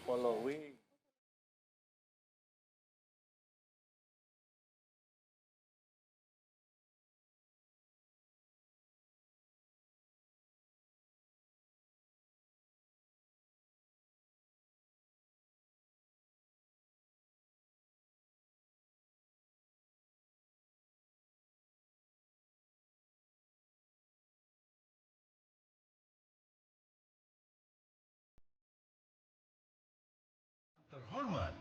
following. Terhormat,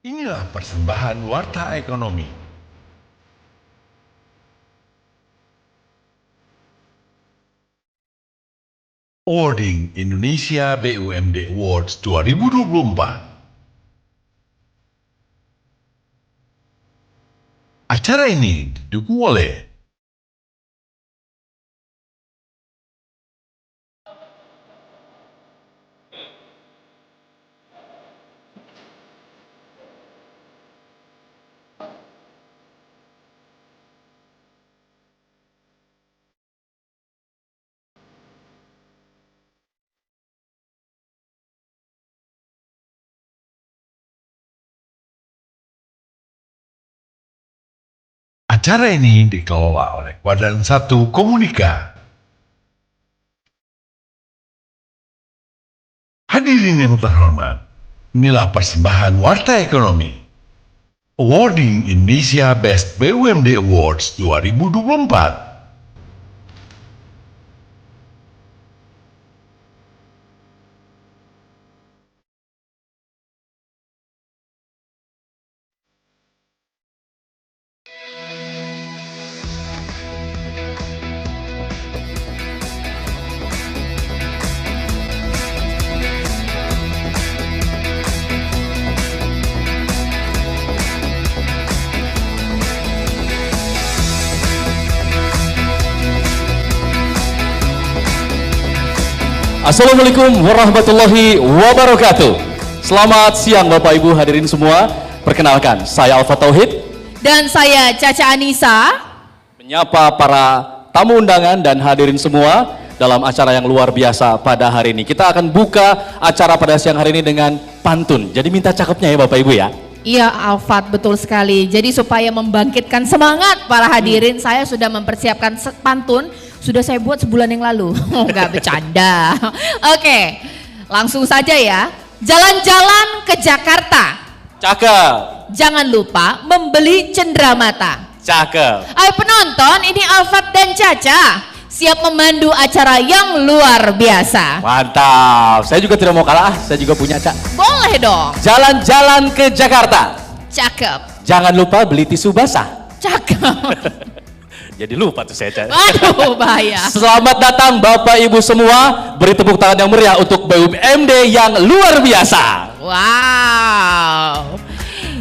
inilah persembahan Warta Ekonomi. Awarding Indonesia BUMD Awards 2024. Acara ini didukung oleh Acara ini dikelola oleh Kuadran 1 Komunika. Hadirin yang terhormat, inilah persembahan Warta Ekonomi. Awarding Indonesia Best BUMD Awards 2024. Assalamualaikum warahmatullahi wabarakatuh. Selamat siang Bapak Ibu hadirin semua. Perkenalkan, saya Alfa Tauhid dan saya Caca Anissa menyapa para tamu undangan dan hadirin semua dalam acara yang luar biasa pada hari ini. Kita akan buka acara pada siang hari ini dengan pantun. Jadi minta cakepnya ya Bapak Ibu ya. Iya Alfat, betul sekali. Jadi supaya membangkitkan semangat para hadirin, saya sudah mempersiapkan pantun. Sudah saya buat sebulan yang lalu. Enggak bercanda. Oke, langsung saja ya. Jalan-jalan ke Jakarta. Cakep. Jangan lupa membeli cenderamata. Cakep. Ayo penonton, ini Alfat dan Caca siap memandu acara yang luar biasa. Mantap. Saya juga tidak mau kalah. Saya juga punya Cak. Boleh dong. Jalan-jalan ke Jakarta. Cakep. Jangan lupa beli tisu basah. Cakep. Jadi lupa tuh saya Cak. Waduh, bahaya. Selamat datang Bapak Ibu semua. Beri tepuk tangan yang meriah untuk BUMD yang luar biasa. Wow.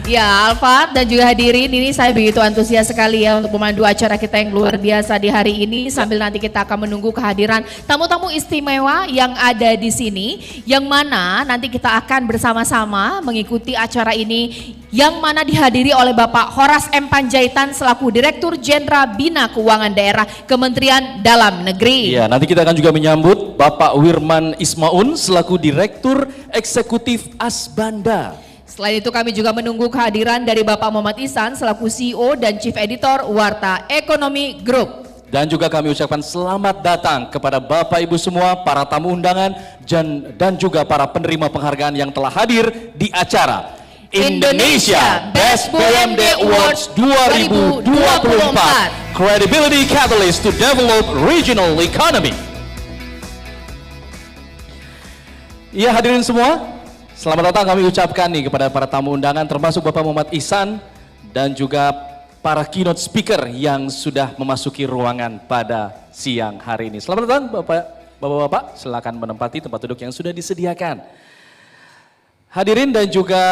Ya Alfat dan juga hadirin, ini saya begitu antusias sekali ya untuk memandu acara kita yang luar biasa di hari ini. Sambil nanti kita akan menunggu kehadiran tamu-tamu istimewa yang ada di sini. Yang mana nanti kita akan bersama-sama mengikuti acara ini. Yang mana dihadiri oleh Bapak Horas M. Panjaitan selaku Direktur Jenderal Bina Keuangan Daerah Kementerian Dalam Negeri. Iya, nanti kita akan juga menyambut Bapak Wirman Ismaun selaku Direktur Eksekutif Asbanda. Selain itu kami juga menunggu kehadiran dari Bapak Muhammad Ihsan selaku CEO dan Chief Editor Warta Ekonomi Group. Dan juga kami ucapkan selamat datang kepada Bapak Ibu semua, para tamu undangan dan juga para penerima penghargaan yang telah hadir di acara Indonesia Best BUMD Awards 2024 Credibility Catalyst to Develop Regional Economy. Iya hadirin semua, selamat datang kami ucapkan nih kepada para tamu undangan termasuk Bapak Muhammad Ihsan dan juga para keynote speaker yang sudah memasuki ruangan pada siang hari ini. Selamat datang Bapak-bapak, silakan menempati tempat duduk yang sudah disediakan. Hadirin dan juga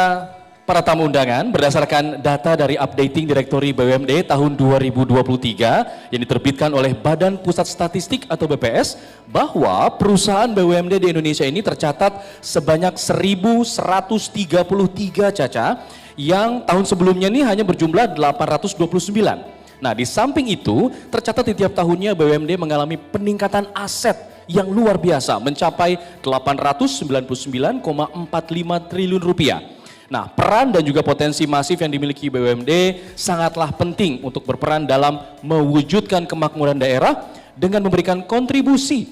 para tamu undangan, berdasarkan data dari Updating Directory BUMD tahun 2023 yang diterbitkan oleh Badan Pusat Statistik atau BPS, bahwa perusahaan BUMD di Indonesia ini tercatat sebanyak 1.133 Caca, yang tahun sebelumnya ini hanya berjumlah 829. Nah, di samping itu tercatat di tiap tahunnya BUMD mengalami peningkatan aset yang luar biasa mencapai 899,45 triliun rupiah. Nah, peran dan juga potensi masif yang dimiliki BUMD sangatlah penting untuk berperan dalam mewujudkan kemakmuran daerah dengan memberikan kontribusi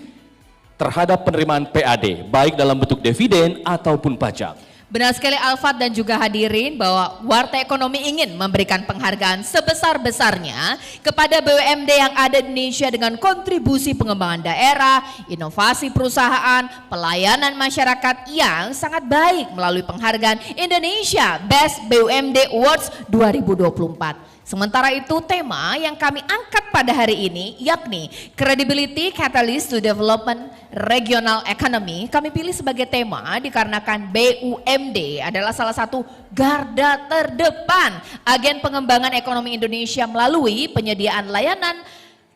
terhadap penerimaan PAD, baik dalam bentuk dividen ataupun pajak. Benar sekali Alfat dan juga hadirin bahwa Warta Ekonomi ingin memberikan penghargaan sebesar-besarnya kepada BUMD yang ada di Indonesia dengan kontribusi pengembangan daerah, inovasi perusahaan, pelayanan masyarakat yang sangat baik melalui penghargaan Indonesia Best BUMD Awards 2024. Sementara itu tema yang kami angkat pada hari ini yakni Credibility Catalyst to Development Regional Economy. Kami pilih sebagai tema dikarenakan BUMD adalah salah satu garda terdepan agen pengembangan ekonomi Indonesia melalui penyediaan layanan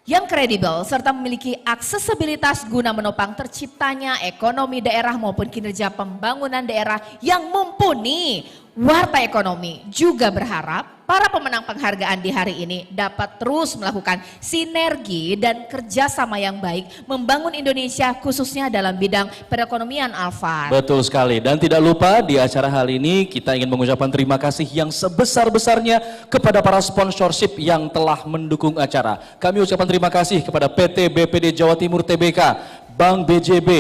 yang kredibel serta memiliki aksesibilitas guna menopang terciptanya ekonomi daerah maupun kinerja pembangunan daerah yang mumpuni. Warta Ekonomi juga berharap para pemenang penghargaan di hari ini dapat terus melakukan sinergi dan kerjasama yang baik membangun Indonesia khususnya dalam bidang perekonomian, Alfat. Betul sekali, dan tidak lupa di acara hal ini kita ingin mengucapkan terima kasih yang sebesar-besarnya kepada para sponsorship yang telah mendukung acara. Kami ucapkan terima kasih kepada PT BPD Jawa Timur Tbk, Bank BJB,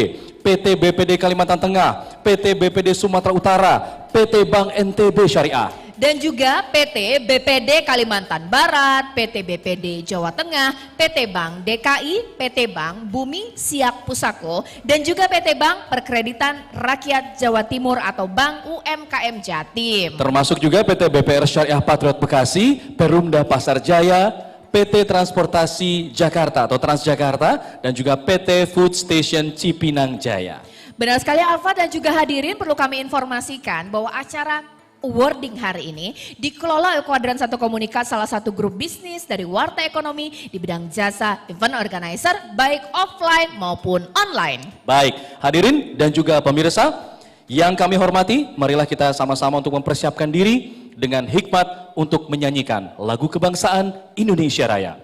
PT BPD Kalimantan Tengah, PT BPD Sumatera Utara, PT Bank NTB Syariah. Dan juga PT BPD Kalimantan Barat, PT BPD Jawa Tengah, PT Bank DKI, PT Bank Bumi Siak Pusako, dan juga PT Bank Perkreditan Rakyat Jawa Timur atau Bank UMKM Jatim. Termasuk juga PT BPR Syariah Patriot Bekasi, Perumda Pasar Jaya, PT Transportasi Jakarta atau Transjakarta, dan juga PT Food Station Cipinang Jaya. Benar sekali Alfa dan juga hadirin, perlu kami informasikan bahwa acara awarding hari ini dikelola oleh Kuadran 1 Komunikat, salah satu grup bisnis dari Warta Ekonomi di bidang jasa event organizer baik offline maupun online. Baik, hadirin dan juga pemirsa yang kami hormati, marilah kita sama-sama untuk mempersiapkan diri dengan hikmat untuk menyanyikan lagu kebangsaan Indonesia Raya.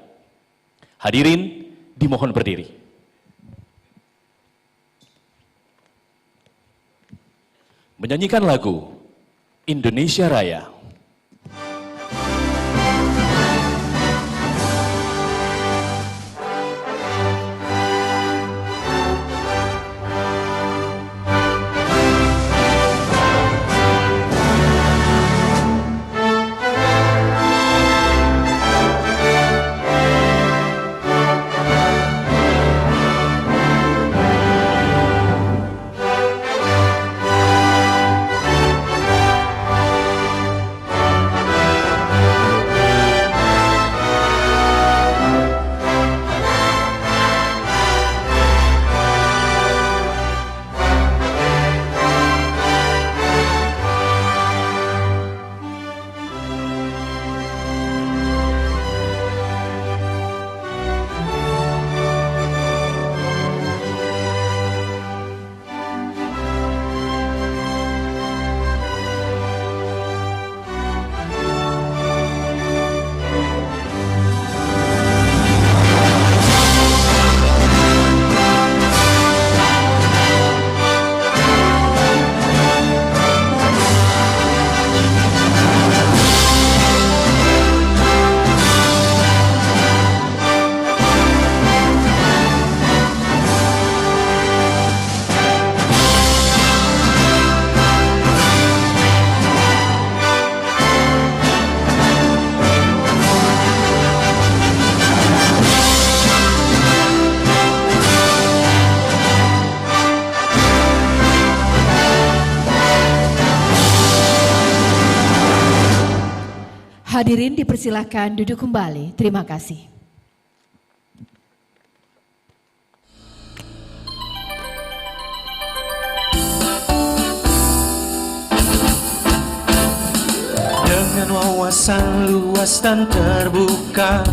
Hadirin dimohon berdiri. Menyanyikan lagu Indonesia Raya. Hadirin dipersilakan duduk kembali. Terima kasih. Dengan wawasan luas dan terbuka,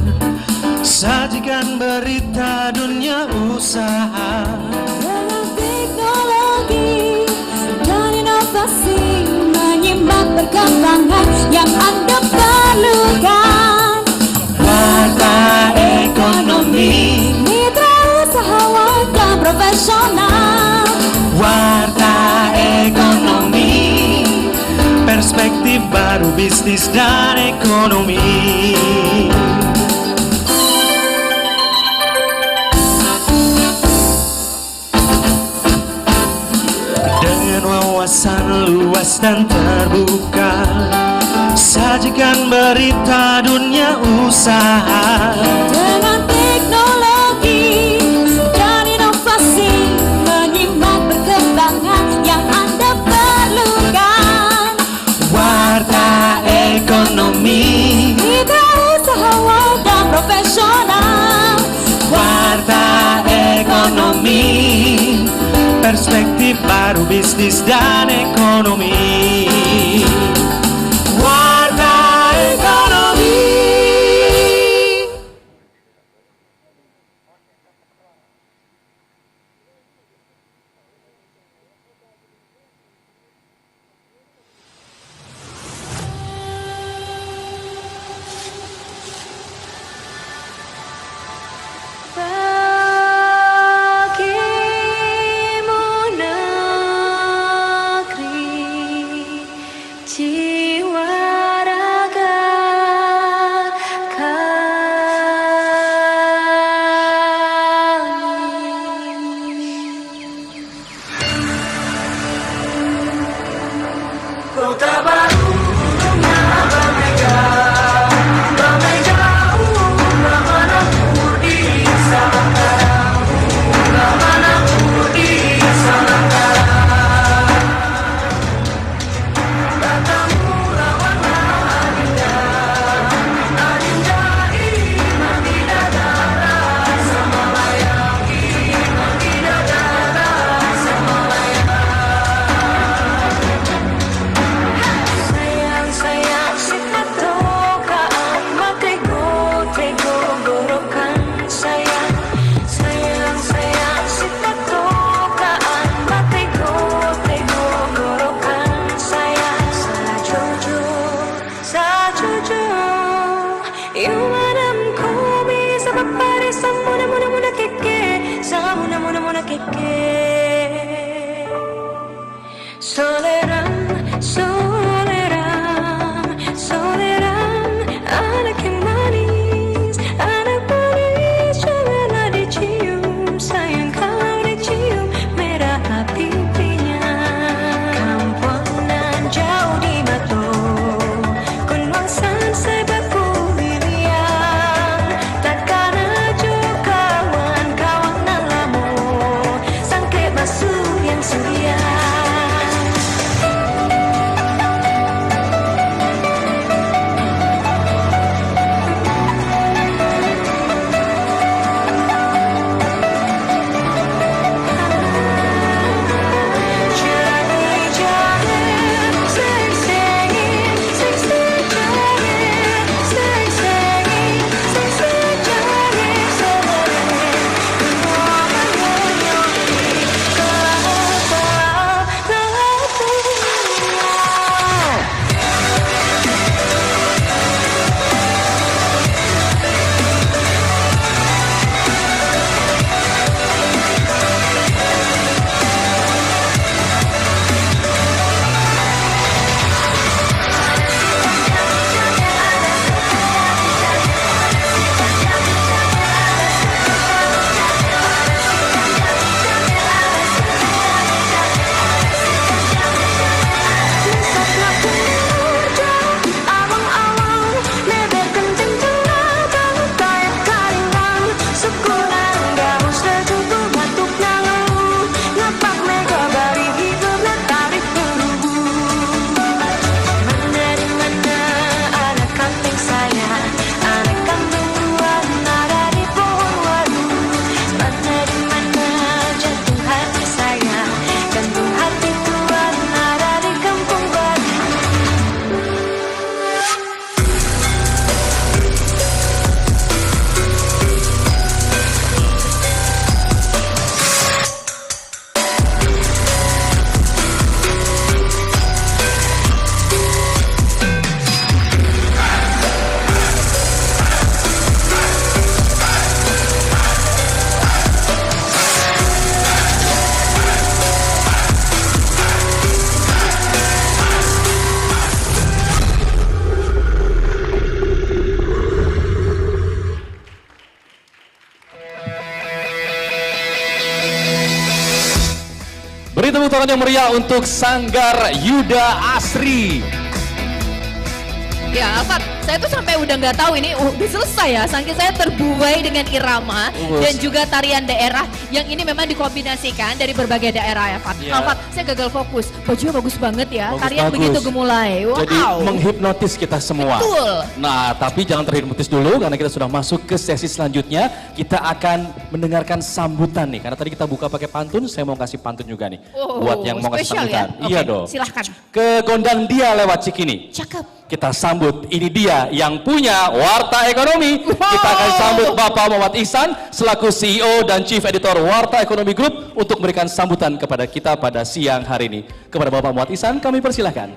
sajikan berita dunia usaha. Dengan teknologi dan inovasi, menyimak perkembangan yang Anda perlukan. Warta Ekonomi, Mitra usahawan dan profesional bisnis dan ekonomi. Dengan wawasan luas dan terbuka, sajikan berita dunia usaha. Dengan teknologi dan inovasi, menyimak perkembangan yang Anda perlukan. Warta ekonomi, Kita usahawan dan profesional. warta ekonomi, perspektif baru bisnis dan ekonomi. Warta ekonomi. Bagimu negeri, jiwa raga kami. Kota baru dunia berbeda, damai jauh, manapun di sana, manapun di sana. Katamu lawan adinda, adinda iman tidak ada rasa melayang, iman tidak ada rasa melayang. Sayang, sayang, kita tokaan matego, tego, gorokan. Sayang, sayang, sayang, kita tokaan matego, tego, gorokan. Sayang, sajojo, iwanam kumi sa papare sa muna keke, sa muna keke. Soleram, soleram, soleram, anak yang manis, janganlah dicium, sayang kalau dicium, merah pipinya. Kampungan jauh di Mato, Kunwangsan sebaku Lilian, takkan aja kawan-kawan alamu, sangke basuh yang surya. Beri tepuk tangan yang meriah untuk Sanggar Yuda Asri. Ya, Alfat, saya tuh sampai udah nggak tahu ini udah selesai ya, saking saya terbuai dengan irama dan juga tarian daerah yang ini memang dikombinasikan dari berbagai daerah ya, Alfat. Ya. Alfat, saya gagal fokus, bajunya bagus banget ya, Bagus, tarian bagus. begitu gemulai, wow. Jadi menghipnotis kita semua. Betul. Nah, tapi jangan terhipnotis dulu karena kita sudah masuk ke sesi selanjutnya. Kita akan mendengarkan sambutan nih. Karena tadi kita buka pakai pantun, saya mau kasih pantun juga nih. buat yang mau kasih spesial ya? sambutan. Iya Oke, dong. silahkan. Ke gondang dia lewat Cikini. Cakep. Kita sambut, ini dia yang punya Warta Ekonomi. Kita akan sambut Bapak Muhammad Ihsan selaku CEO dan Chief Editor Warta Ekonomi Group untuk memberikan sambutan kepada kita pada siang hari ini. Kepada Bapak Muhammad Ihsan kami persilahkan.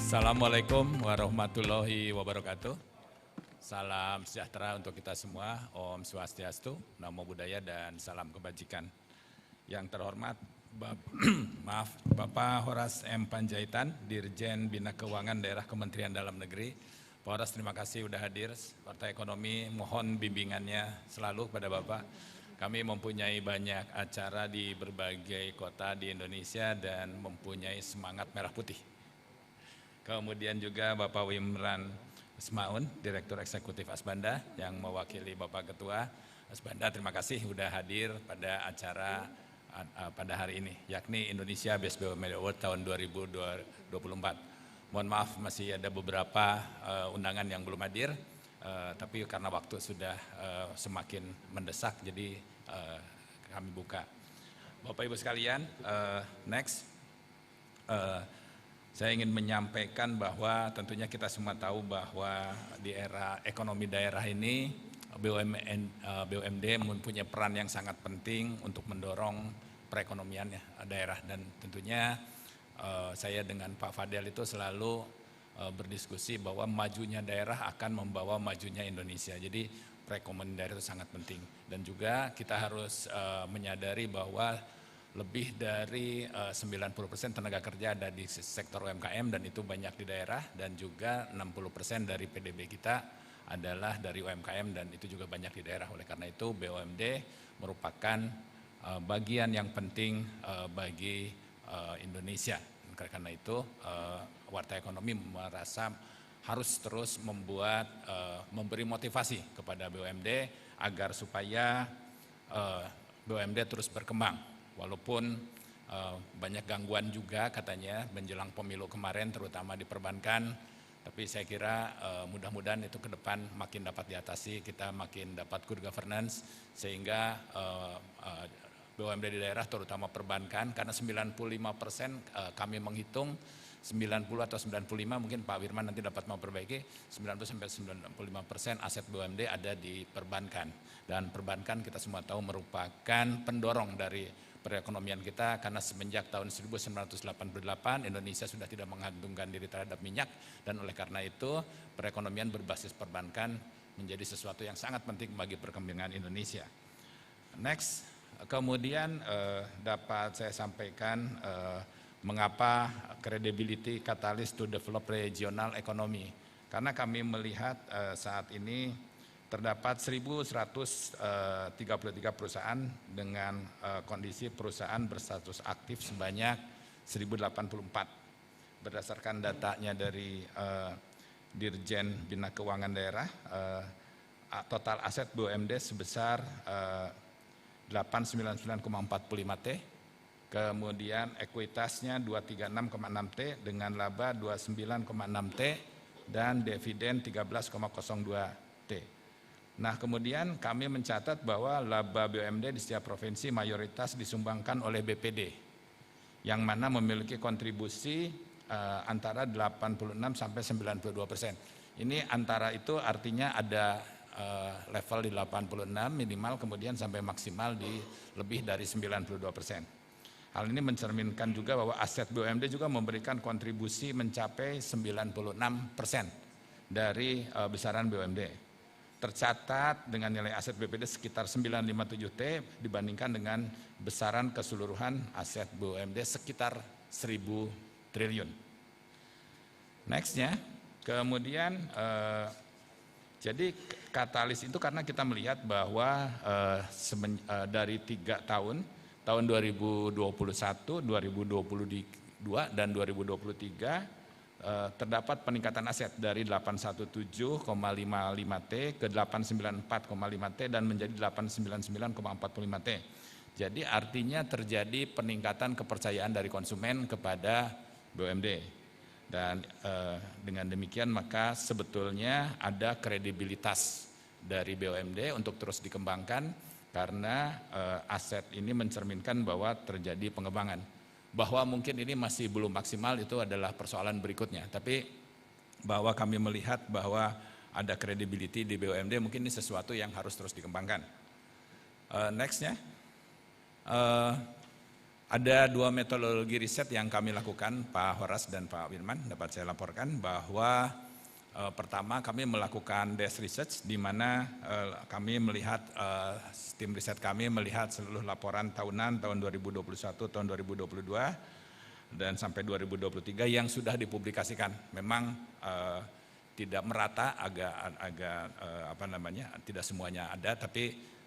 Assalamualaikum warahmatullahi wabarakatuh. Salam sejahtera untuk kita semua. Om Swastiastu, Namo Buddhaya, dan salam kebajikan. Yang terhormat Bapak Horas M. Panjaitan, Dirjen Bina Keuangan Daerah Kementerian Dalam Negeri. Pak Horas, terima kasih sudah hadir. Partai Ekonomi mohon bimbingannya selalu kepada Bapak. Kami mempunyai banyak acara di berbagai kota di Indonesia dan mempunyai semangat merah putih. Kemudian juga Bapak Wimran Ismaun, Direktur Eksekutif Asbanda yang mewakili Bapak Ketua Asbanda. Terima kasih sudah hadir pada acara pada hari ini, yakni Indonesia Best BUMN Award tahun 2024. Mohon maaf masih ada beberapa undangan yang belum hadir, tapi karena waktu sudah semakin mendesak, jadi kami buka. Bapak Ibu sekalian, next. Saya ingin menyampaikan bahwa tentunya kita semua tahu bahwa di era ekonomi daerah ini BUMD mempunyai peran yang sangat penting untuk mendorong perekonomian daerah, dan tentunya saya dengan Pak Fadel itu selalu berdiskusi bahwa majunya daerah akan membawa majunya Indonesia. Jadi perekonomian daerah itu sangat penting, dan juga kita harus menyadari bahwa lebih dari 90% tenaga kerja ada di sektor UMKM, dan itu banyak di daerah, dan juga 60% dari PDB kita adalah dari UMKM, dan itu juga banyak di daerah. Oleh karena itu BUMD merupakan bagian yang penting bagi Indonesia. Karena itu Warta Ekonomi merasa harus terus memberi motivasi kepada BUMD agar supaya BUMD terus berkembang. Walaupun banyak gangguan juga katanya menjelang pemilu kemarin, terutama di perbankan, tapi saya kira mudah-mudahan itu ke depan makin dapat diatasi, kita makin dapat good governance, sehingga BUMD di daerah terutama perbankan, karena 95% kami menghitung 90 atau 95, mungkin Pak Wirman nanti dapat memperbaiki, 90-95% aset BUMD ada di perbankan. Dan perbankan kita semua tahu merupakan pendorong dari perekonomian kita, karena semenjak tahun 1988 Indonesia sudah tidak menggantungkan diri terhadap minyak, dan oleh karena itu perekonomian berbasis perbankan menjadi sesuatu yang sangat penting bagi perkembangan Indonesia. Next, kemudian dapat saya sampaikan mengapa credibility catalyst to develop regional economy. Karena kami melihat saat ini terdapat 1.133 perusahaan dengan kondisi perusahaan berstatus aktif sebanyak 1.084. Berdasarkan datanya dari Dirjen Bina Keuangan Daerah, total aset BUMD sebesar 899,45 T, kemudian ekuitasnya 236,6 T dengan laba 29,6 T dan dividen 13,02 T. Nah, kemudian kami mencatat bahwa laba BUMD di setiap provinsi mayoritas disumbangkan oleh BPD, yang mana memiliki kontribusi antara 86 sampai 92%. Ini antara itu artinya ada level di 86 minimal, kemudian sampai maksimal di lebih dari 92%. Hal ini mencerminkan juga bahwa aset BUMD juga memberikan kontribusi mencapai 96% dari besaran BUMD. Tercatat dengan nilai aset BPD sekitar 957 T dibandingkan dengan besaran keseluruhan aset BUMD sekitar 1000 T. triliun. Nextnya, kemudian jadi katalis itu karena kita melihat bahwa dari 3 tahun 2021, 2022 dan 2023 terdapat peningkatan aset dari 817,55 T ke 894,5 T dan menjadi 899,45 T. Jadi artinya terjadi peningkatan kepercayaan dari konsumen kepada BUMD. Dan dengan demikian maka sebetulnya ada kredibilitas dari BUMD untuk terus dikembangkan karena aset ini mencerminkan bahwa terjadi pengembangan. Bahwa mungkin ini masih belum maksimal itu adalah persoalan berikutnya. Tapi bahwa kami melihat bahwa ada credibility di BUMD mungkin ini sesuatu yang harus terus dikembangkan. Nextnya. Ada 2 metodologi riset yang kami lakukan, Pak Horas dan Pak Wirman, dapat saya laporkan bahwa pertama kami melakukan desk research di mana kami melihat, tim riset kami melihat seluruh laporan tahunan tahun 2021, tahun 2022 dan sampai 2023 yang sudah dipublikasikan. Memang tidak merata, agak tidak semuanya ada, tapi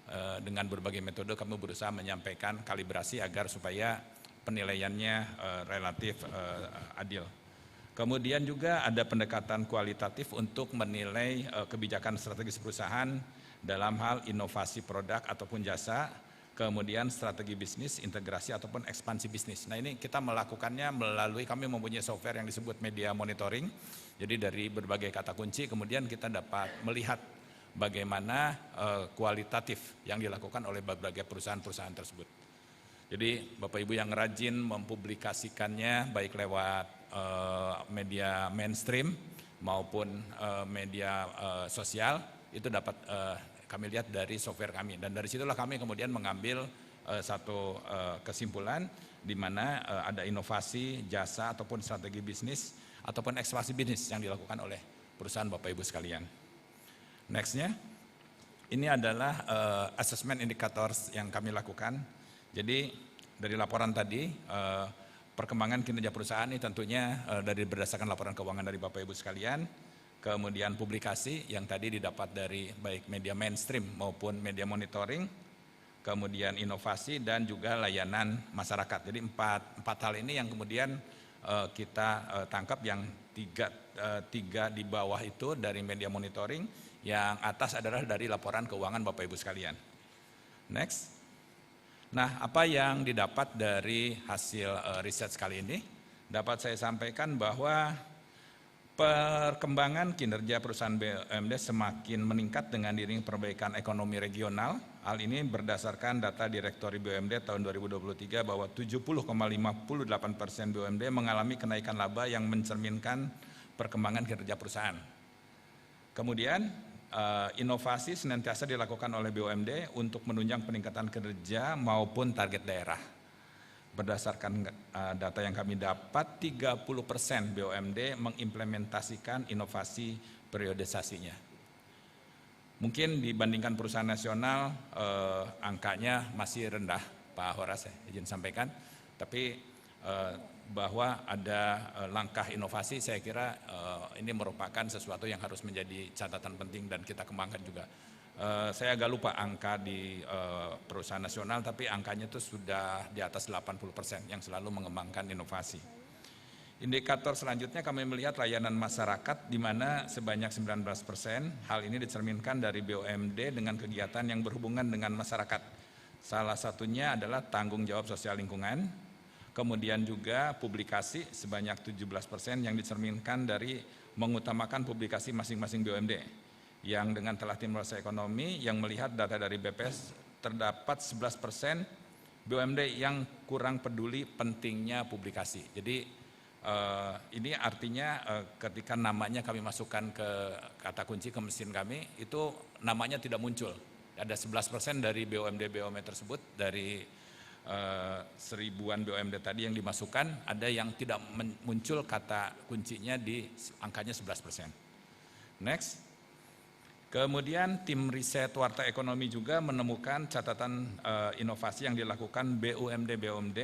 dengan berbagai metode kami berusaha menyampaikan kalibrasi agar supaya penilaiannya relatif adil. Kemudian juga ada pendekatan kualitatif untuk menilai kebijakan strategis perusahaan dalam hal inovasi produk ataupun jasa, kemudian strategi bisnis, integrasi ataupun ekspansi bisnis. Nah ini kita melakukannya melalui, kami mempunyai software yang disebut media monitoring. Jadi dari berbagai kata kunci kemudian kita dapat melihat bagaimana kualitatif yang dilakukan oleh berbagai perusahaan-perusahaan tersebut. Jadi Bapak Ibu yang rajin mempublikasikannya baik lewat media mainstream maupun media sosial itu dapat kami lihat dari software kami, dan dari situlah kami kemudian mengambil satu kesimpulan di mana ada inovasi, jasa ataupun strategi bisnis ataupun ekspansi bisnis yang dilakukan oleh perusahaan Bapak Ibu sekalian. Nextnya, ini adalah assessment indicators yang kami lakukan. Jadi dari laporan tadi, perkembangan kinerja perusahaan ini tentunya dari berdasarkan laporan keuangan dari Bapak Ibu sekalian, kemudian publikasi yang tadi didapat dari baik media mainstream maupun media monitoring, kemudian inovasi dan juga layanan masyarakat. Jadi empat hal ini yang kemudian kita tangkap, yang tiga di bawah itu dari media monitoring, yang atas adalah dari laporan keuangan Bapak Ibu sekalian. Next. Nah, apa yang didapat dari hasil riset kali ini? Dapat saya sampaikan bahwa perkembangan kinerja perusahaan BUMD semakin meningkat dengan diiring perbaikan ekonomi regional. Hal ini berdasarkan data Direktori BUMD tahun 2023 bahwa 70,58% BUMD mengalami kenaikan laba yang mencerminkan perkembangan kinerja perusahaan. Kemudian inovasi senantiasa dilakukan oleh BUMD untuk menunjang peningkatan kinerja maupun target daerah. Berdasarkan data yang kami dapat, 30% BUMD mengimplementasikan inovasi periodisasinya. Mungkin dibandingkan perusahaan nasional angkanya masih rendah, Pak Horas, izin sampaikan. Tapi bahwa ada langkah inovasi, saya kira ini merupakan sesuatu yang harus menjadi catatan penting dan kita kembangkan juga. Saya agak lupa angka di perusahaan nasional, tapi angkanya itu sudah di atas 80% yang selalu mengembangkan inovasi. Indikator selanjutnya kami melihat layanan masyarakat, di mana sebanyak 19%. Hal ini dicerminkan dari BUMD dengan kegiatan yang berhubungan dengan masyarakat. Salah satunya adalah tanggung jawab sosial lingkungan. Kemudian juga publikasi sebanyak 17% yang dicerminkan dari mengutamakan publikasi masing-masing BUMD. Yang dengan telah tim merasa ekonomi yang melihat data dari BPS, terdapat 11% BUMD yang kurang peduli pentingnya publikasi. Jadi ini artinya ketika namanya kami masukkan ke kata kunci ke mesin kami, itu namanya tidak muncul. Ada 11% dari BUMD tersebut, dari seribuan BUMD tadi yang dimasukkan, ada yang tidak muncul kata kuncinya di angkanya 11%. Next. Kemudian tim riset Warta Ekonomi juga menemukan catatan inovasi yang dilakukan BUMD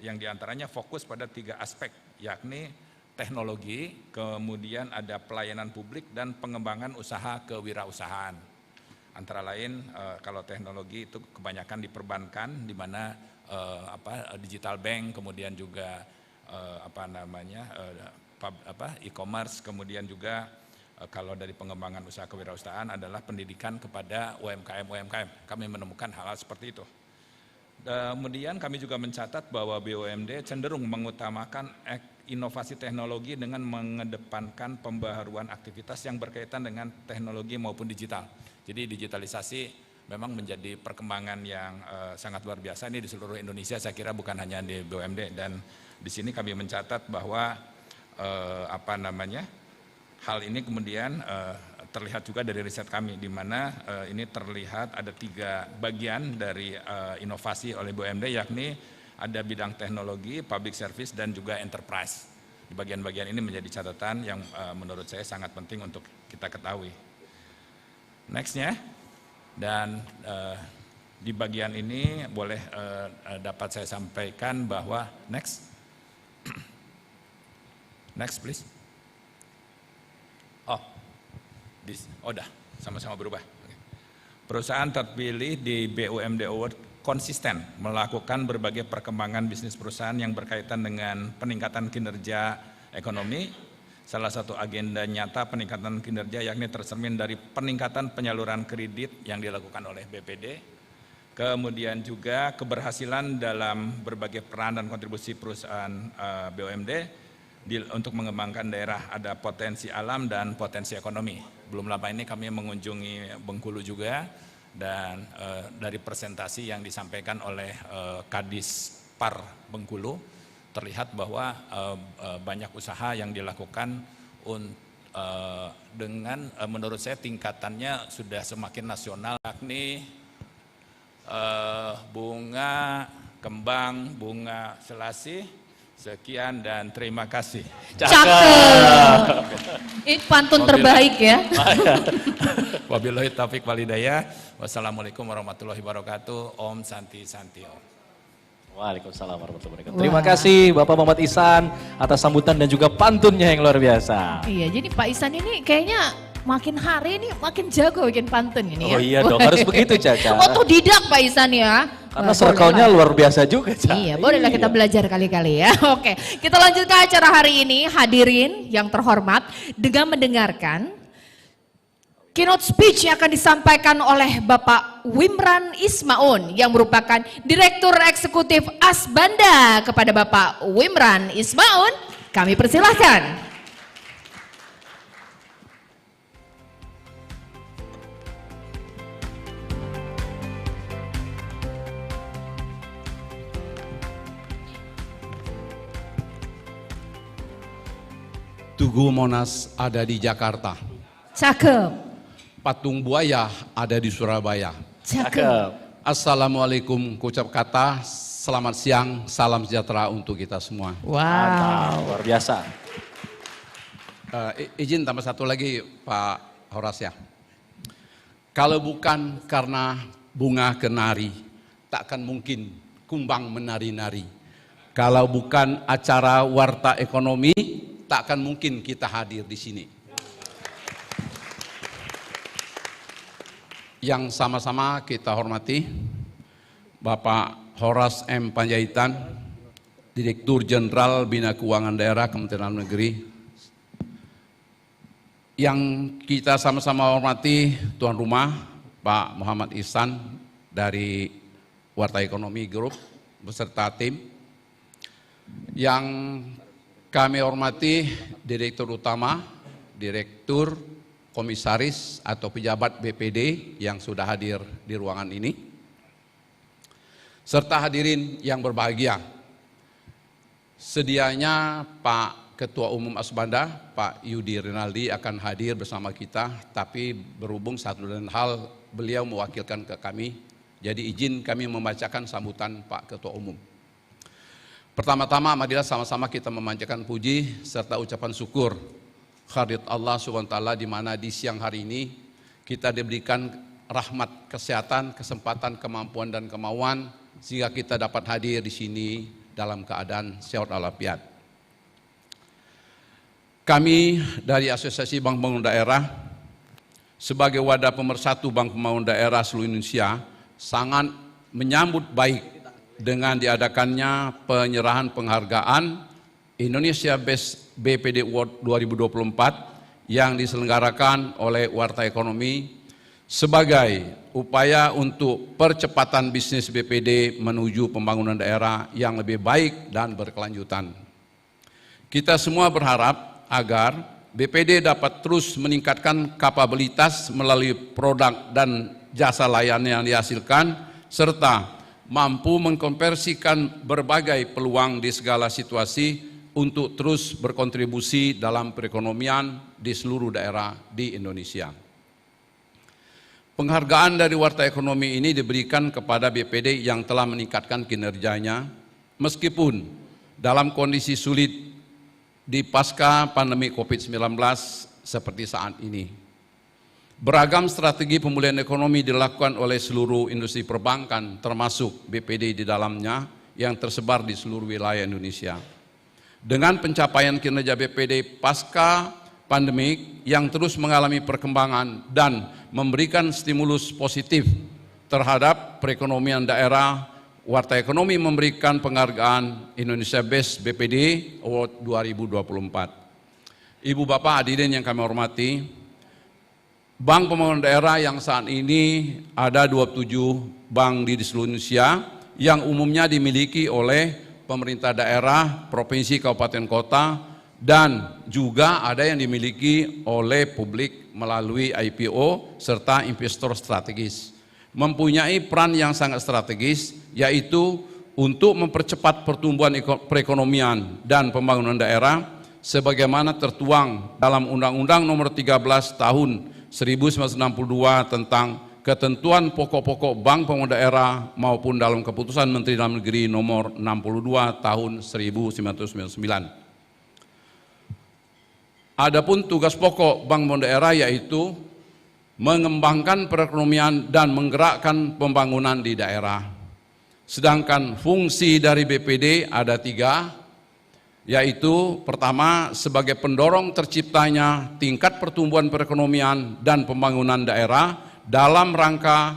yang diantaranya fokus pada 3 aspek, yakni teknologi, kemudian ada pelayanan publik dan pengembangan usaha kewirausahaan. Antara lain kalau teknologi itu kebanyakan diperbankan, di mana digital bank, kemudian juga e-commerce, kemudian juga kalau dari pengembangan usaha kewirausahaan adalah pendidikan kepada UMKM. Kami menemukan hal-hal seperti itu. Kemudian kami juga mencatat bahwa BUMD cenderung mengutamakan inovasi teknologi dengan mengedepankan pembaharuan aktivitas yang berkaitan dengan teknologi maupun digital. Jadi digitalisasi memang menjadi perkembangan yang sangat luar biasa ini di seluruh Indonesia, saya kira bukan hanya di BUMD. Dan di sini kami mencatat bahwa hal ini kemudian terlihat juga dari riset kami, di mana ini terlihat ada 3 bagian dari inovasi oleh BUMD, yakni ada bidang teknologi, public service, dan juga enterprise. Di bagian-bagian ini menjadi catatan yang menurut saya sangat penting untuk kita ketahui. Nextnya, dan di bagian ini boleh dapat saya sampaikan bahwa next please. Udah, sama-sama berubah. Perusahaan terpilih di BUMD Award konsisten melakukan berbagai perkembangan bisnis perusahaan yang berkaitan dengan peningkatan kinerja ekonomi. Salah satu agenda nyata peningkatan kinerja yakni tercermin dari peningkatan penyaluran kredit yang dilakukan oleh BPD. Kemudian juga keberhasilan dalam berbagai peran dan kontribusi perusahaan BUMD untuk mengembangkan daerah, ada potensi alam dan potensi ekonomi. Belum lama ini kami mengunjungi Bengkulu juga, dan dari presentasi yang disampaikan oleh Kadis Par Bengkulu terlihat bahwa banyak usaha yang dilakukan dengan menurut saya tingkatannya sudah semakin nasional, yakni bunga kembang, bunga selasih. Sekian dan terima kasih. Cakep. Ini pantun terbaik ya. Wabillahi taufiq walhidayah. Wassalamualaikum warahmatullahi wabarakatuh. Om Santi Santi Om. Waalaikumsalam warahmatullahi wabarakatuh. Terima kasih Bapak Muhammad Ihsan atas sambutan dan juga pantunnya yang luar biasa. Iya, jadi Pak Ihsan ini kayaknya makin hari ini makin jago bikin pantun ini ya. Oh iya dong, harus begitu Caca. Otodidak Pak Ihsan ya. Karena circle-nya luar biasa juga, Caca. Iya, bolehlah kita belajar kali-kali ya. Oke, kita lanjut ke acara hari ini. Hadirin yang terhormat, dengan mendengarkan keynote speech yang akan disampaikan oleh Bapak Wimran Ismaun yang merupakan Direktur Eksekutif Asbanda. Kepada Bapak Wimran Ismaun, kami persilahkan. Tugu Monas ada di Jakarta. Cakep. Patung buaya ada di Surabaya. Cakep. Assalamualaikum, kucap kata, selamat siang, salam sejahtera untuk kita semua. Wow. Luar biasa. Izin tambah satu lagi Pak Horas ya. Kalau bukan karena bunga kenari, takkan mungkin kumbang menari-nari. Kalau bukan acara Warta Ekonomi, takkan mungkin kita hadir di sini. Yang sama-sama kita hormati Bapak Horas M. Panjaitan, Direktur Jenderal Bina Keuangan Daerah Kementerian Dalam Negeri. Yang kita sama-sama hormati tuan rumah Pak Muhammad Ihsan dari Warta Ekonomi Group beserta tim. Yang kami hormati Direktur Utama, Direktur, Komisaris atau pejabat BPD yang sudah hadir di ruangan ini. Serta hadirin yang berbahagia. Sedianya Pak Ketua Umum Asbanda, Pak Yudi Rinaldi akan hadir bersama kita, tapi berhubung satu dan hal beliau mewakilkan ke kami, jadi izin kami membacakan sambutan Pak Ketua Umum. Pertama-tama marilah sama-sama kita memanjatkan puji serta ucapan syukur kehadirat Allah SWT di mana di siang hari ini kita diberikan rahmat kesehatan, kesempatan, kemampuan dan kemauan sehingga kita dapat hadir di sini dalam keadaan sehat walafiat. Kami dari Asosiasi Bank Pembangunan Daerah sebagai wadah pemersatu Bank Pembangunan Daerah seluruh Indonesia sangat menyambut baik dengan diadakannya penyerahan penghargaan Indonesia Best BPD Award 2024 yang diselenggarakan oleh Warta Ekonomi sebagai upaya untuk percepatan bisnis BPD menuju pembangunan daerah yang lebih baik dan berkelanjutan. Kita semua berharap agar BPD dapat terus meningkatkan kapabilitas melalui produk dan jasa layanan yang dihasilkan, serta mampu mengkonversikan berbagai peluang di segala situasi untuk terus berkontribusi dalam perekonomian di seluruh daerah di Indonesia. Penghargaan dari Warta Ekonomi ini diberikan kepada BPD yang telah meningkatkan kinerjanya meskipun dalam kondisi sulit di pasca pandemi COVID-19 seperti saat ini. Beragam strategi pemulihan ekonomi dilakukan oleh seluruh industri perbankan termasuk BPD di dalamnya yang tersebar di seluruh wilayah Indonesia. Dengan pencapaian kinerja BPD pasca pandemik yang terus mengalami perkembangan dan memberikan stimulus positif terhadap perekonomian daerah, Warta Ekonomi memberikan penghargaan Indonesia Best BPD Award 2024. Ibu Bapak hadirin yang kami hormati, Bank Pembangunan Daerah yang saat ini ada 27 bank di seluruh Indonesia yang umumnya dimiliki oleh pemerintah daerah, provinsi, kabupaten, kota, dan juga ada yang dimiliki oleh publik melalui IPO serta investor strategis. Mempunyai peran yang sangat strategis, yaitu untuk mempercepat pertumbuhan perekonomian dan pembangunan daerah sebagaimana tertuang dalam Undang-Undang Nomor 13 Tahun 1962 tentang ketentuan pokok-pokok Bank Pembangunan Daerah maupun dalam keputusan Menteri Dalam Negeri Nomor 62 Tahun 1999. Adapun tugas pokok Bank Pembangunan Daerah yaitu mengembangkan perekonomian dan menggerakkan pembangunan di daerah. Sedangkan fungsi dari BPD ada 3, yaitu pertama sebagai pendorong terciptanya tingkat pertumbuhan perekonomian dan pembangunan daerah dalam rangka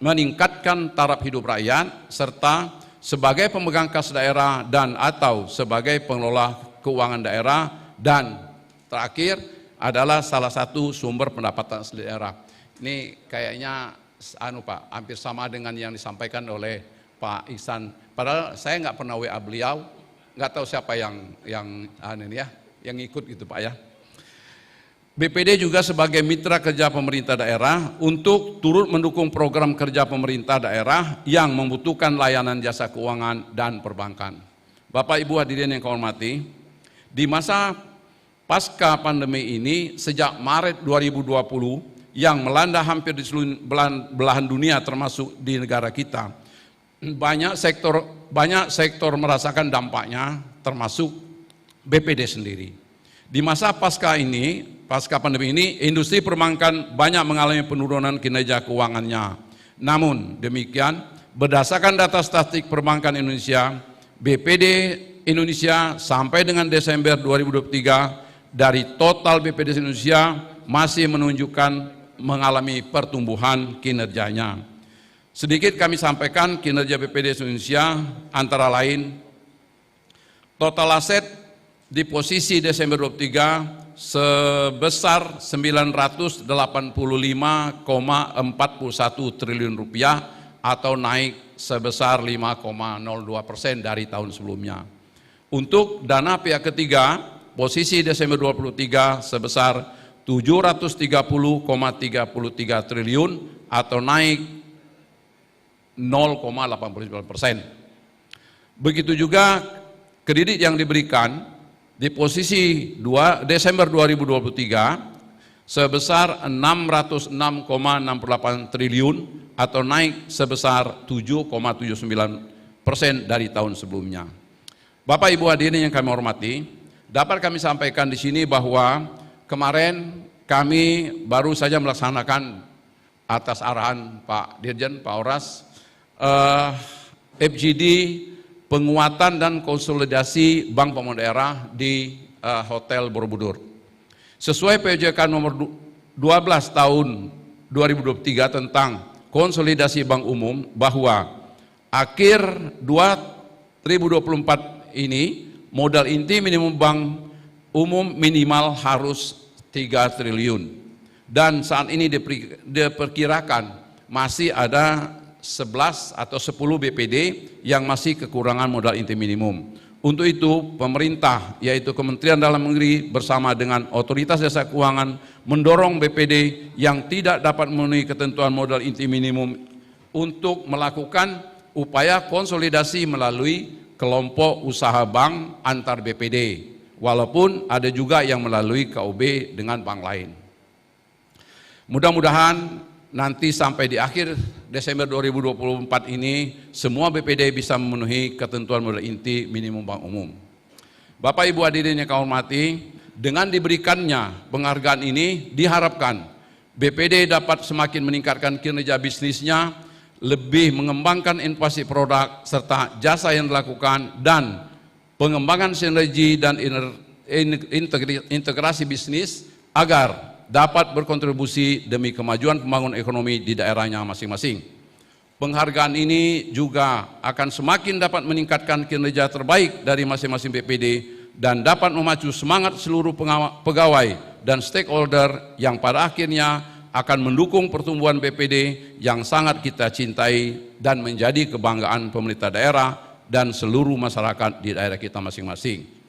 meningkatkan taraf hidup rakyat, serta sebagai pemegang kas daerah dan atau sebagai pengelola keuangan daerah, dan terakhir adalah salah satu sumber pendapatan asli daerah. Ini kayaknya Pak, hampir sama dengan yang disampaikan oleh Pak Ihsan. Padahal saya nggak pernah WA beliau, nggak tahu siapa yang ikut gitu Pak ya. BPD juga sebagai mitra kerja pemerintah daerah untuk turut mendukung program kerja pemerintah daerah yang membutuhkan layanan jasa keuangan dan perbankan. Bapak Ibu hadirin yang kami hormati, di masa pasca pandemi ini sejak Maret 2020 yang melanda hampir di seluruh belahan dunia termasuk di negara kita, banyak sektor merasakan dampaknya termasuk BPD sendiri. Di masa pasca pandemi ini, industri perbankan banyak mengalami penurunan kinerja keuangannya. Namun demikian, berdasarkan data statistik perbankan Indonesia, BPD Indonesia sampai dengan Desember 2023 dari total BPD Indonesia masih menunjukkan mengalami pertumbuhan kinerjanya. Sedikit kami sampaikan kinerja BPD Indonesia antara lain total aset di posisi Desember 23 sebesar 985,41 triliun rupiah atau naik sebesar 5,02% dari tahun sebelumnya. Untuk dana pihak ketiga, posisi Desember 23 sebesar 730,33 triliun atau naik 0,89%. Begitu juga kredit yang diberikan di posisi Desember 2023 sebesar 606,68 triliun atau naik sebesar 7,79% dari tahun sebelumnya. Bapak Ibu hadirin yang kami hormati, dapat kami sampaikan di sini bahwa kemarin kami baru saja melaksanakan atas arahan Pak Dirjen, Pak Oras, FGD penguatan dan konsolidasi Bank Pembangunan Daerah di Hotel Borobudur. Sesuai PJK nomor 12 tahun 2023 tentang konsolidasi bank umum, bahwa akhir 2024 ini modal inti minimum bank umum minimal harus 3 triliun. Dan saat ini diperkirakan masih ada 11 atau 10 BPD yang masih kekurangan modal inti minimum. Untuk itu pemerintah, yaitu Kementerian Dalam Negeri bersama dengan Otoritas Jasa Keuangan mendorong BPD yang tidak dapat memenuhi ketentuan modal inti minimum untuk melakukan upaya konsolidasi melalui kelompok usaha bank antar BPD, walaupun ada juga yang melalui KUB dengan bank lain. Mudah-mudahan nanti sampai di akhir Desember 2024 ini semua BPD bisa memenuhi ketentuan modal inti minimum bank umum. Bapak Ibu hadirin yang kami hormati, dengan diberikannya penghargaan ini diharapkan BPD dapat semakin meningkatkan kinerja bisnisnya, lebih mengembangkan inovasi produk serta jasa yang dilakukan, dan pengembangan sinergi dan integrasi bisnis agar dapat berkontribusi demi kemajuan pembangunan ekonomi di daerahnya masing-masing. Penghargaan ini juga akan semakin dapat meningkatkan kinerja terbaik dari masing-masing BPD dan dapat memacu semangat seluruh pegawai dan stakeholder yang pada akhirnya akan mendukung pertumbuhan BPD yang sangat kita cintai dan menjadi kebanggaan pemerintah daerah dan seluruh masyarakat di daerah kita masing-masing.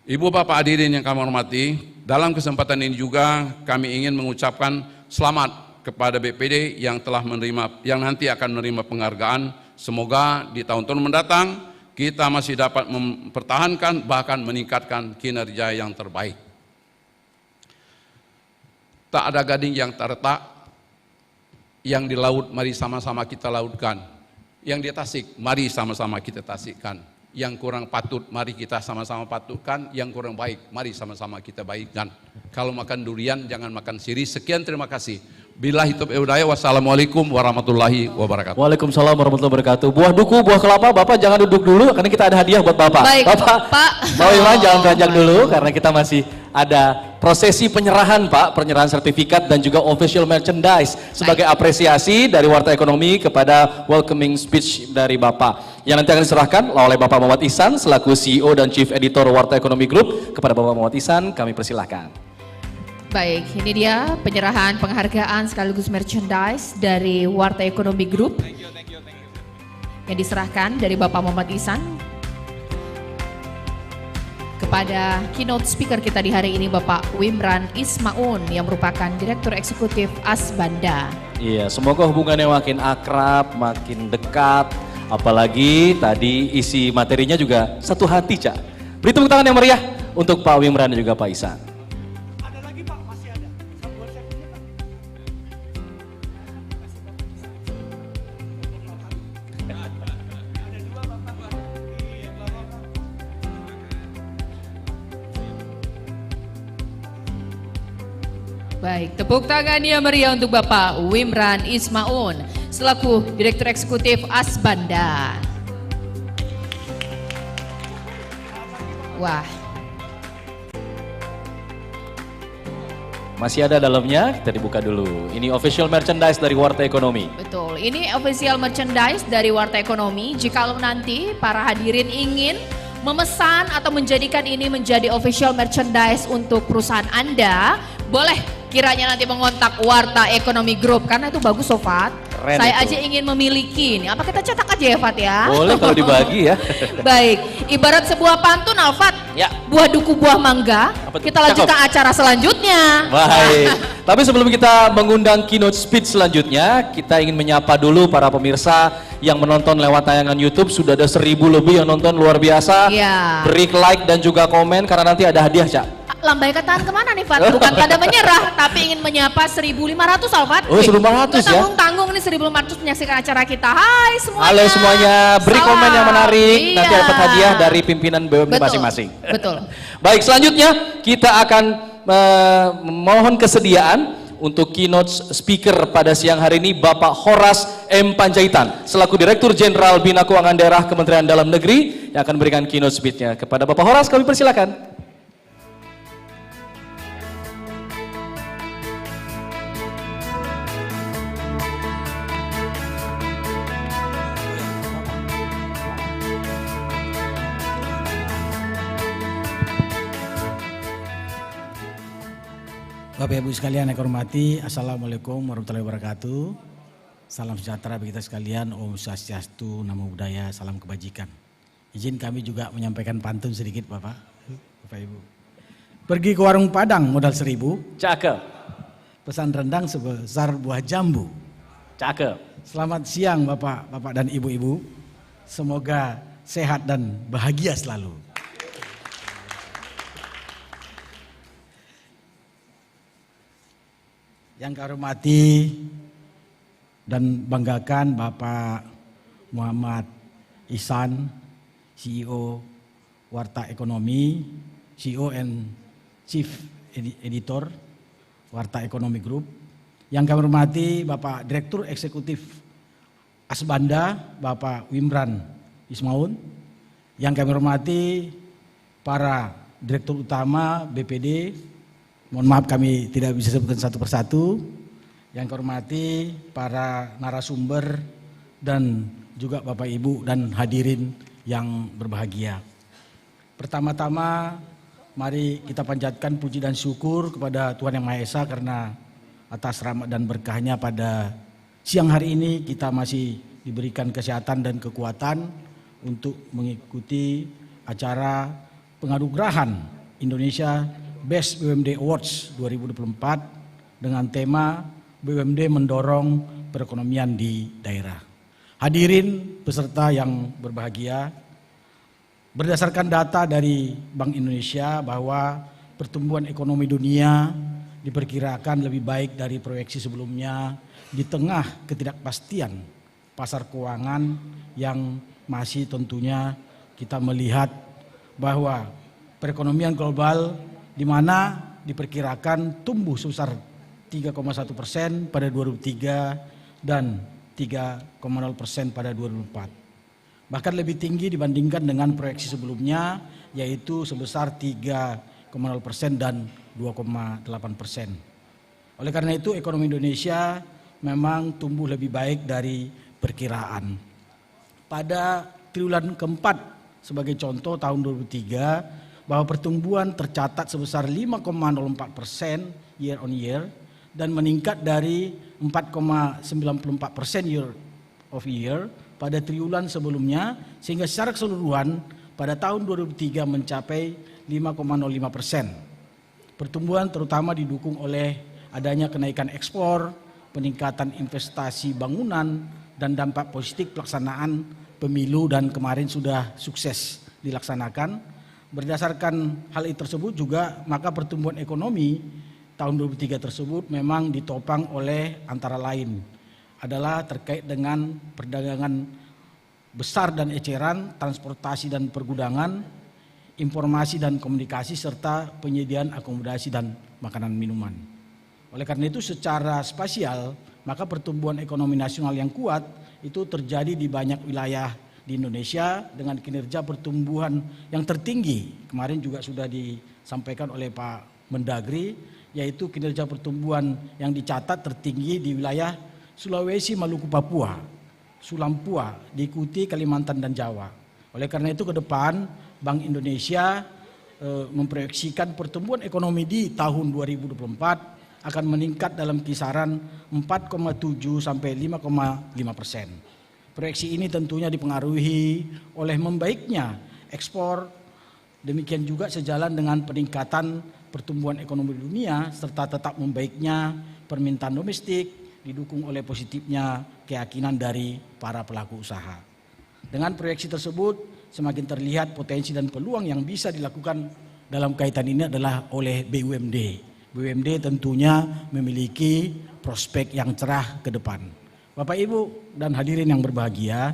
Ibu bapak hadirin yang kami hormati, dalam kesempatan ini juga kami ingin mengucapkan selamat kepada BPD yang telah menerima, yang nanti akan menerima penghargaan. Semoga di tahun-tahun mendatang kita masih dapat mempertahankan bahkan meningkatkan kinerja yang terbaik. Tak ada gading yang terletak, yang di laut mari sama-sama kita lautkan, yang di Tasik mari sama-sama kita tasikkan. Yang kurang patut, mari kita sama-sama patutkan. Yang kurang baik, mari sama-sama kita baikkan. Kalau makan durian, jangan makan siri. Sekian, terima kasih. Billahi taufiq wal hidayah. Wassalamualaikum warahmatullahi wabarakatuh. Waalaikumsalam warahmatullahi wabarakatuh. Buah duku, buah kelapa, Bapak jangan duduk dulu karena kita ada hadiah buat Bapak. Baik, Bapak, Pak. Pak Iwan jangan beranjak dulu karena kita masih ada prosesi penyerahan Pak, penyerahan sertifikat dan juga official merchandise sebagai apresiasi dari Warta Ekonomi kepada welcoming speech dari Bapak yang nanti akan diserahkan oleh Bapak Muhammad Ihsan selaku CEO dan Chief Editor Warta Ekonomi Group. Kepada Bapak Muhammad Ihsan kami persilahkan. Baik, ini dia penyerahan penghargaan sekaligus merchandise dari Warta Ekonomi Group yang diserahkan dari Bapak Muhammad Ihsan kepada keynote speaker kita di hari ini, Bapak Wimran Ismaun yang merupakan Direktur Eksekutif Asbanda. Iya, semoga hubungannya makin akrab, makin dekat, apalagi tadi isi materinya juga satu hati, Cak. Beri tepuk tangan yang meriah untuk Pak Wimran dan juga Pak Ihsan. Baik, tepuk tangan yang meriah untuk Bapak Wimran Ismaun selaku Direktur Eksekutif Asbanda. Wah. Masih ada dalamnya, kita dibuka dulu. Ini official merchandise dari Warta Ekonomi. Betul, ini official merchandise dari Warta Ekonomi. Jikalau nanti para hadirin ingin memesan atau menjadikan ini menjadi official merchandise untuk perusahaan Anda, boleh kiranya nanti mengontak Warta Ekonomi Group karena itu bagus Sofat. Keren Saya itu. aja ingin memiliki ini. Apa kita cetak aja ya Fat ya? Boleh kalau dibagi ya. Baik, ibarat sebuah pantun Alfat. Ya. Buah duku buah mangga. Apa tuh? Kita lanjutkan acara selanjutnya. Baik. Tapi sebelum kita mengundang keynote speech selanjutnya, kita ingin menyapa dulu para pemirsa yang menonton lewat tayangan YouTube. Sudah ada 1000 lebih yang nonton, luar biasa. Iya. Beri like dan juga komen karena nanti ada hadiah, Cak. lambaikan tangan kemana nih Fat? Bukan tanda menyerah, tapi ingin menyapa 1.500 Alfat. Oh, 1.500 ya? Tanggung-tanggung nih 1.500 menyaksikan acara kita. Hai semuanya. Halo semuanya, beri Salam. komen yang menarik. Iya. Nanti dapat hadiah dari pimpinan BUMD Betul, masing-masing. betul. Baik, selanjutnya kita akan mohon kesediaan untuk keynote speaker pada siang hari ini Bapak Horas M. Panjaitan selaku Direktur Jenderal Bina Keuangan Daerah Kementerian Dalam Negeri yang akan memberikan keynote speech-nya. Kepada Bapak Horas kami persilakan. Bapak Ibu sekalian yang hormati, Assalamualaikum warahmatullahi wabarakatuh. Salam sejahtera bagi kita sekalian, Om Swastiastu, Namo Buddhaya, salam kebajikan. Izin kami juga menyampaikan pantun sedikit Bapak Ibu. Pergi ke warung Padang modal 1.000, Cakep, pesan rendang sebesar buah jambu. cakep. Selamat siang Bapak dan Ibu-ibu, semoga sehat dan bahagia selalu. Yang kami hormati dan banggakan Bapak Muhammad Ihsan, CEO Warta Ekonomi, CEO and Chief Editor Warta Ekonomi Group. Yang kami hormati Bapak Direktur Eksekutif Asbanda, Bapak Wimran Ismaun. Yang kami hormati para Direktur Utama BPD. Mohon maaf kami tidak bisa sebutkan satu persatu. Yang kami hormati para narasumber dan juga Bapak Ibu dan hadirin yang berbahagia. Pertama-tama mari kita panjatkan puji dan syukur kepada Tuhan Yang Maha Esa karena atas rahmat dan berkahnya pada siang hari ini kita masih diberikan kesehatan dan kekuatan untuk mengikuti acara penganugerahan Indonesia Best BUMD Awards 2024 dengan tema BUMD mendorong perekonomian di daerah. Hadirin peserta yang berbahagia, berdasarkan data dari Bank Indonesia bahwa pertumbuhan ekonomi dunia diperkirakan lebih baik dari proyeksi sebelumnya di tengah ketidakpastian pasar keuangan yang masih tentunya kita melihat bahwa perekonomian global di mana diperkirakan tumbuh sebesar 3,1% pada 2003 dan 3,0% pada 2004. Bahkan lebih tinggi dibandingkan dengan proyeksi sebelumnya yaitu sebesar 3,0% dan 2,8%. Oleh karena itu ekonomi Indonesia memang tumbuh lebih baik dari perkiraan. Pada triwulan keempat sebagai contoh tahun 2003 bahwa pertumbuhan tercatat sebesar 5,04% year on year dan meningkat dari 4,94% year of year pada triwulan sebelumnya sehingga secara keseluruhan pada tahun 2003 mencapai 5,05%. Pertumbuhan terutama didukung oleh adanya kenaikan ekspor, peningkatan investasi bangunan dan dampak positif pelaksanaan pemilu dan kemarin sudah sukses dilaksanakan. Berdasarkan hal tersebut juga maka pertumbuhan ekonomi tahun 2003 tersebut memang ditopang oleh antara lain adalah terkait dengan perdagangan besar dan eceran, transportasi dan pergudangan, informasi dan komunikasi serta penyediaan akomodasi dan makanan minuman. Oleh karena itu secara spasial maka pertumbuhan ekonomi nasional yang kuat itu terjadi di banyak wilayah di Indonesia dengan kinerja pertumbuhan yang tertinggi. Kemarin juga sudah disampaikan oleh Pak Mendagri, yaitu kinerja pertumbuhan yang dicatat tertinggi di wilayah Sulawesi, Maluku, Papua, Sulampua, diikuti Kalimantan dan Jawa. Oleh karena itu ke depan Bank Indonesia memproyeksikan pertumbuhan ekonomi di tahun 2024 akan meningkat dalam kisaran 4,7 sampai 5,5%. Proyeksi ini tentunya dipengaruhi oleh membaiknya ekspor, demikian juga sejalan dengan peningkatan pertumbuhan ekonomi dunia serta tetap membaiknya permintaan domestik didukung oleh positifnya keyakinan dari para pelaku usaha. Dengan proyeksi tersebut semakin terlihat potensi dan peluang yang bisa dilakukan dalam kaitan ini adalah oleh BUMD. BUMD tentunya memiliki prospek yang cerah ke depan. Bapak Ibu dan hadirin yang berbahagia,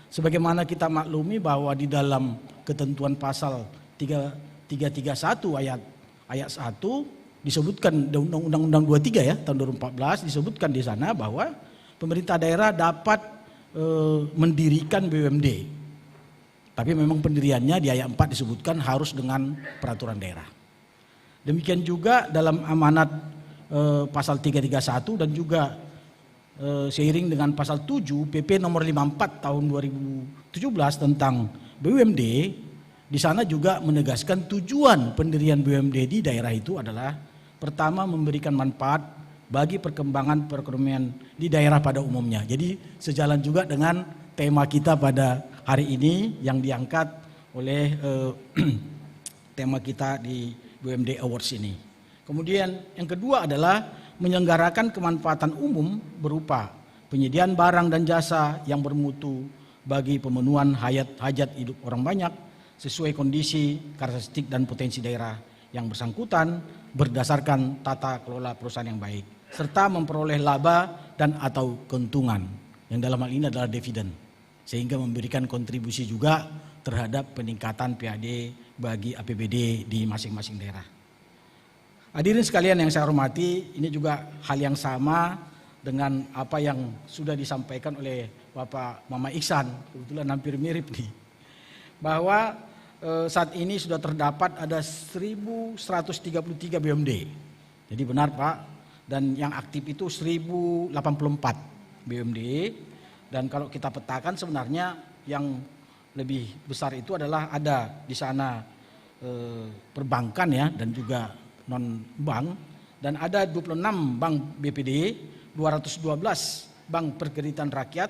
sebagaimana kita maklumi bahwa di dalam ketentuan pasal 331 ayat 1 disebutkan Undang-Undang 23 ya tahun 2014 disebutkan di sana bahwa pemerintah daerah dapat mendirikan BUMD. Tapi memang pendiriannya di ayat 4 disebutkan harus dengan peraturan daerah. Demikian juga dalam amanat pasal 331 dan juga seiring dengan pasal 7 PP nomor 54 tahun 2017 tentang BUMD, di sana juga menegaskan tujuan pendirian BUMD di daerah itu adalah pertama memberikan manfaat bagi perkembangan perekonomian di daerah pada umumnya. Jadi sejalan juga dengan tema kita pada hari ini yang diangkat oleh tema kita di BUMD Awards ini. Kemudian yang kedua adalah menyelenggarakan kemanfaatan umum berupa penyediaan barang dan jasa yang bermutu bagi pemenuhan hajat hidup orang banyak sesuai kondisi, karakteristik dan potensi daerah yang bersangkutan berdasarkan tata kelola perusahaan yang baik, serta memperoleh laba dan atau keuntungan yang dalam hal ini adalah dividen, sehingga memberikan kontribusi juga terhadap peningkatan PAD bagi APBD di masing-masing daerah. Hadirin sekalian yang saya hormati, ini juga hal yang sama dengan apa yang sudah disampaikan oleh Bapak Mama Ihsan, kebetulan hampir mirip nih, bahwa saat ini sudah terdapat ada 1.133 BUMD. Jadi benar Pak, dan yang aktif itu 1.084 BUMD. Dan kalau kita petakan sebenarnya yang lebih besar itu adalah ada di sana perbankan ya dan juga non bank, dan ada 26 bank BPD, 212 bank perkreditan rakyat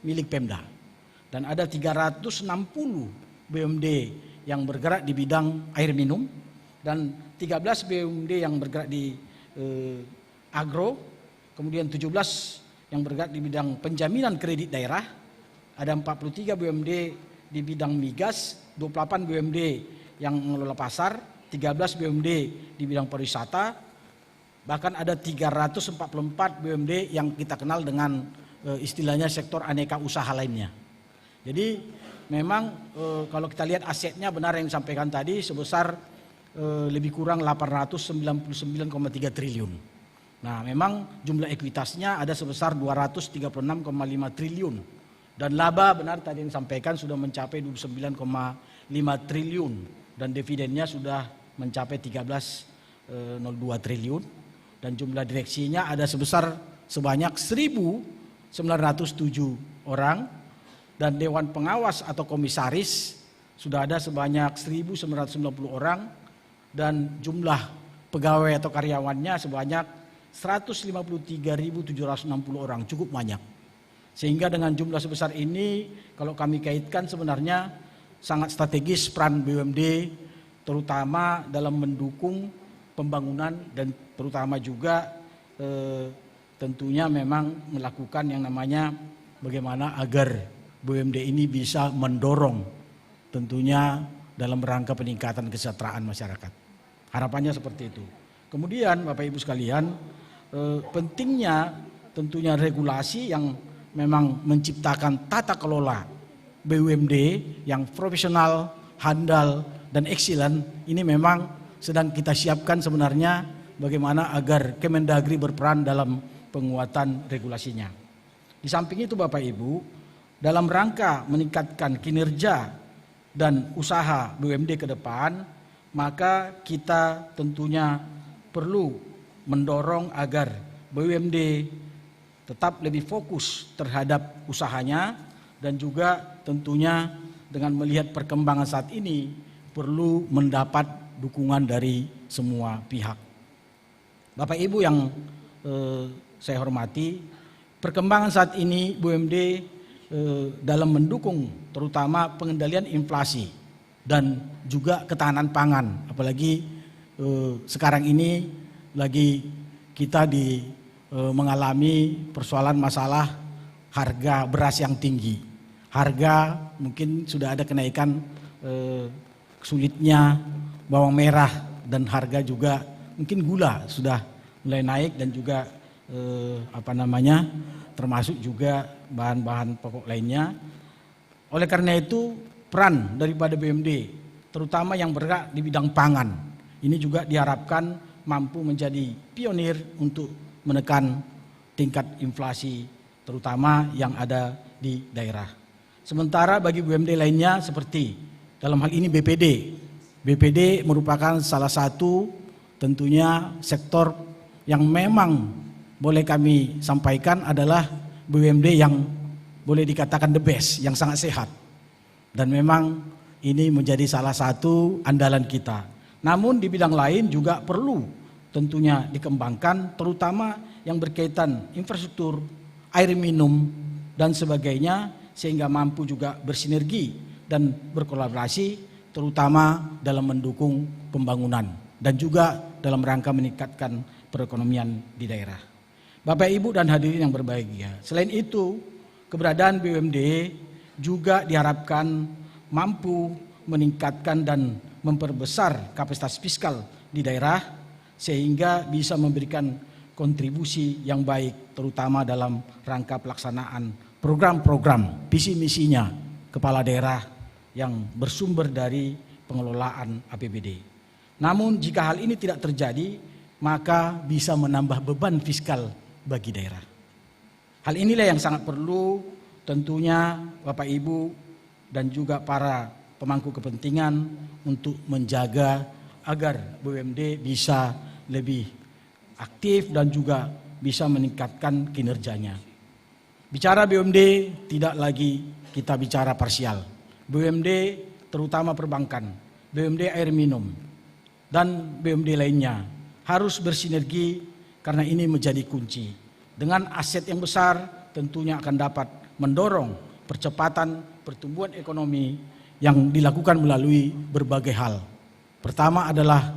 milik Pemda, dan ada 360 BUMD yang bergerak di bidang air minum dan 13 BUMD yang bergerak di agro, kemudian 17 yang bergerak di bidang penjaminan kredit daerah, ada 43 BUMD di bidang migas, 28 BUMD yang mengelola pasar, 13 BUMD di bidang pariwisata, bahkan ada 344 BUMD yang kita kenal dengan istilahnya sektor aneka usaha lainnya. Jadi memang kalau kita lihat asetnya benar yang disampaikan tadi sebesar lebih kurang 899,3 triliun. Nah memang jumlah ekuitasnya ada sebesar 236,5 triliun. Dan laba benar tadi yang disampaikan sudah mencapai 29,5 triliun. Dan dividennya sudah mencapai 13,02 triliun. Dan jumlah direksinya ada sebesar sebanyak 1.907 orang. Dan Dewan Pengawas atau Komisaris sudah ada sebanyak 1.990 orang, dan jumlah pegawai atau karyawannya sebanyak 153.760 orang, cukup banyak. Sehingga dengan jumlah sebesar ini kalau kami kaitkan sebenarnya sangat strategis peran BUMD terutama dalam mendukung pembangunan dan terutama juga tentunya memang melakukan yang namanya bagaimana agar BUMD ini bisa mendorong tentunya dalam rangka peningkatan kesejahteraan masyarakat. Harapannya seperti itu. Kemudian Bapak Ibu sekalian, pentingnya tentunya regulasi yang memang menciptakan tata kelola BUMD yang profesional, handal, dan excellent ini memang sedang kita siapkan sebenarnya bagaimana agar Kemendagri berperan dalam penguatan regulasinya. Di samping itu Bapak Ibu, dalam rangka meningkatkan kinerja dan usaha BUMD ke depan, maka kita tentunya perlu mendorong agar BUMD tetap lebih fokus terhadap usahanya dan juga tentunya dengan melihat perkembangan saat ini perlu mendapat dukungan dari semua pihak. Bapak Ibu yang saya hormati, perkembangan saat ini BUMD dalam mendukung terutama pengendalian inflasi dan juga ketahanan pangan, apalagi sekarang ini lagi kita mengalami persoalan masalah harga beras yang tinggi. Harga mungkin sudah ada kenaikan, sulitnya bawang merah dan harga juga mungkin gula sudah mulai naik dan juga termasuk juga bahan-bahan pokok lainnya. Oleh karena itu peran daripada BUMD terutama yang bergerak di bidang pangan ini juga diharapkan mampu menjadi pionir untuk menekan tingkat inflasi terutama yang ada di daerah. Sementara bagi BUMD lainnya seperti dalam hal ini BPD. BPD merupakan salah satu tentunya sektor yang memang boleh kami sampaikan adalah BUMD yang boleh dikatakan the best, yang sangat sehat. Dan memang ini menjadi salah satu andalan kita. Namun di bidang lain juga perlu tentunya dikembangkan, terutama yang berkaitan infrastruktur, air minum, dan sebagainya, sehingga mampu juga bersinergi dan berkolaborasi, terutama dalam mendukung pembangunan dan juga dalam rangka meningkatkan perekonomian di daerah. Bapak, Ibu, dan hadirin yang berbahagia, selain itu, keberadaan BUMD juga diharapkan mampu meningkatkan dan memperbesar kapasitas fiskal di daerah sehingga bisa memberikan kontribusi yang baik terutama dalam rangka pelaksanaan program-program visi misinya kepala daerah yang bersumber dari pengelolaan APBD. Namun jika hal ini tidak terjadi maka bisa menambah beban fiskal bagi daerah. Hal inilah yang sangat perlu tentunya Bapak Ibu dan juga para pemangku kepentingan untuk menjaga agar BUMD bisa lebih aktif dan juga bisa meningkatkan kinerjanya. Bicara BUMD tidak lagi kita bicara parsial. BUMD terutama perbankan, BUMD air minum, dan BUMD lainnya harus bersinergi karena ini menjadi kunci. Dengan aset yang besar tentunya akan dapat mendorong percepatan pertumbuhan ekonomi yang dilakukan melalui berbagai hal. Pertama adalah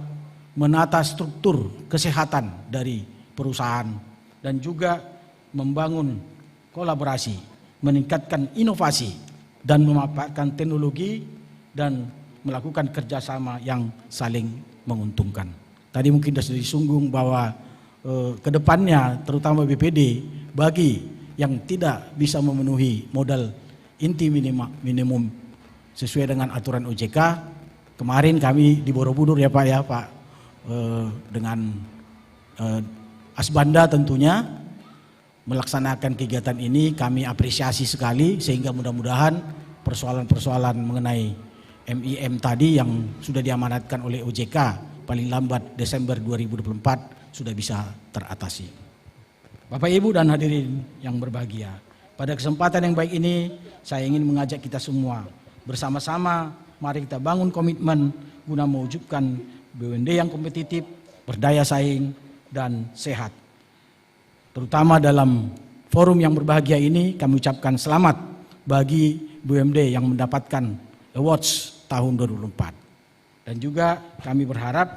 menata struktur kesehatan dari perusahaan dan juga membangun kolaborasi, meningkatkan inovasi dan memanfaatkan teknologi dan melakukan kerjasama yang saling menguntungkan. Tadi mungkin sudah disinggung bahwa kedepannya terutama BPD bagi yang tidak bisa memenuhi modal inti minimum sesuai dengan aturan OJK. Kemarin kami di Borobudur ya Pak dengan Asbanda tentunya melaksanakan kegiatan ini, kami apresiasi sekali sehingga mudah-mudahan persoalan-persoalan mengenai MIM tadi yang sudah diamanatkan oleh OJK paling lambat Desember 2024 sudah bisa teratasi. Bapak Ibu dan hadirin yang berbahagia, pada kesempatan yang baik ini saya ingin mengajak kita semua bersama-sama mari kita bangun komitmen guna mewujudkan BUMD yang kompetitif, berdaya saing, dan sehat. Terutama dalam forum yang berbahagia ini kami ucapkan selamat bagi BUMD yang mendapatkan awards tahun 2024. Dan juga kami berharap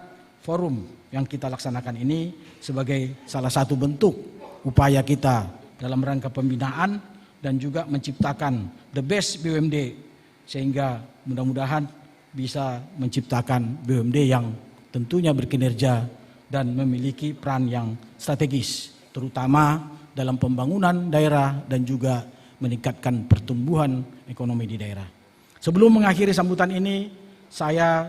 forum yang kita laksanakan ini sebagai salah satu bentuk upaya kita dalam rangka pembinaan dan juga menciptakan the best BUMD sehingga mudah-mudahan bisa menciptakan BUMD yang tentunya berkinerja dan memiliki peran yang strategis terutama dalam pembangunan daerah dan juga meningkatkan pertumbuhan ekonomi di daerah. Sebelum mengakhiri sambutan ini saya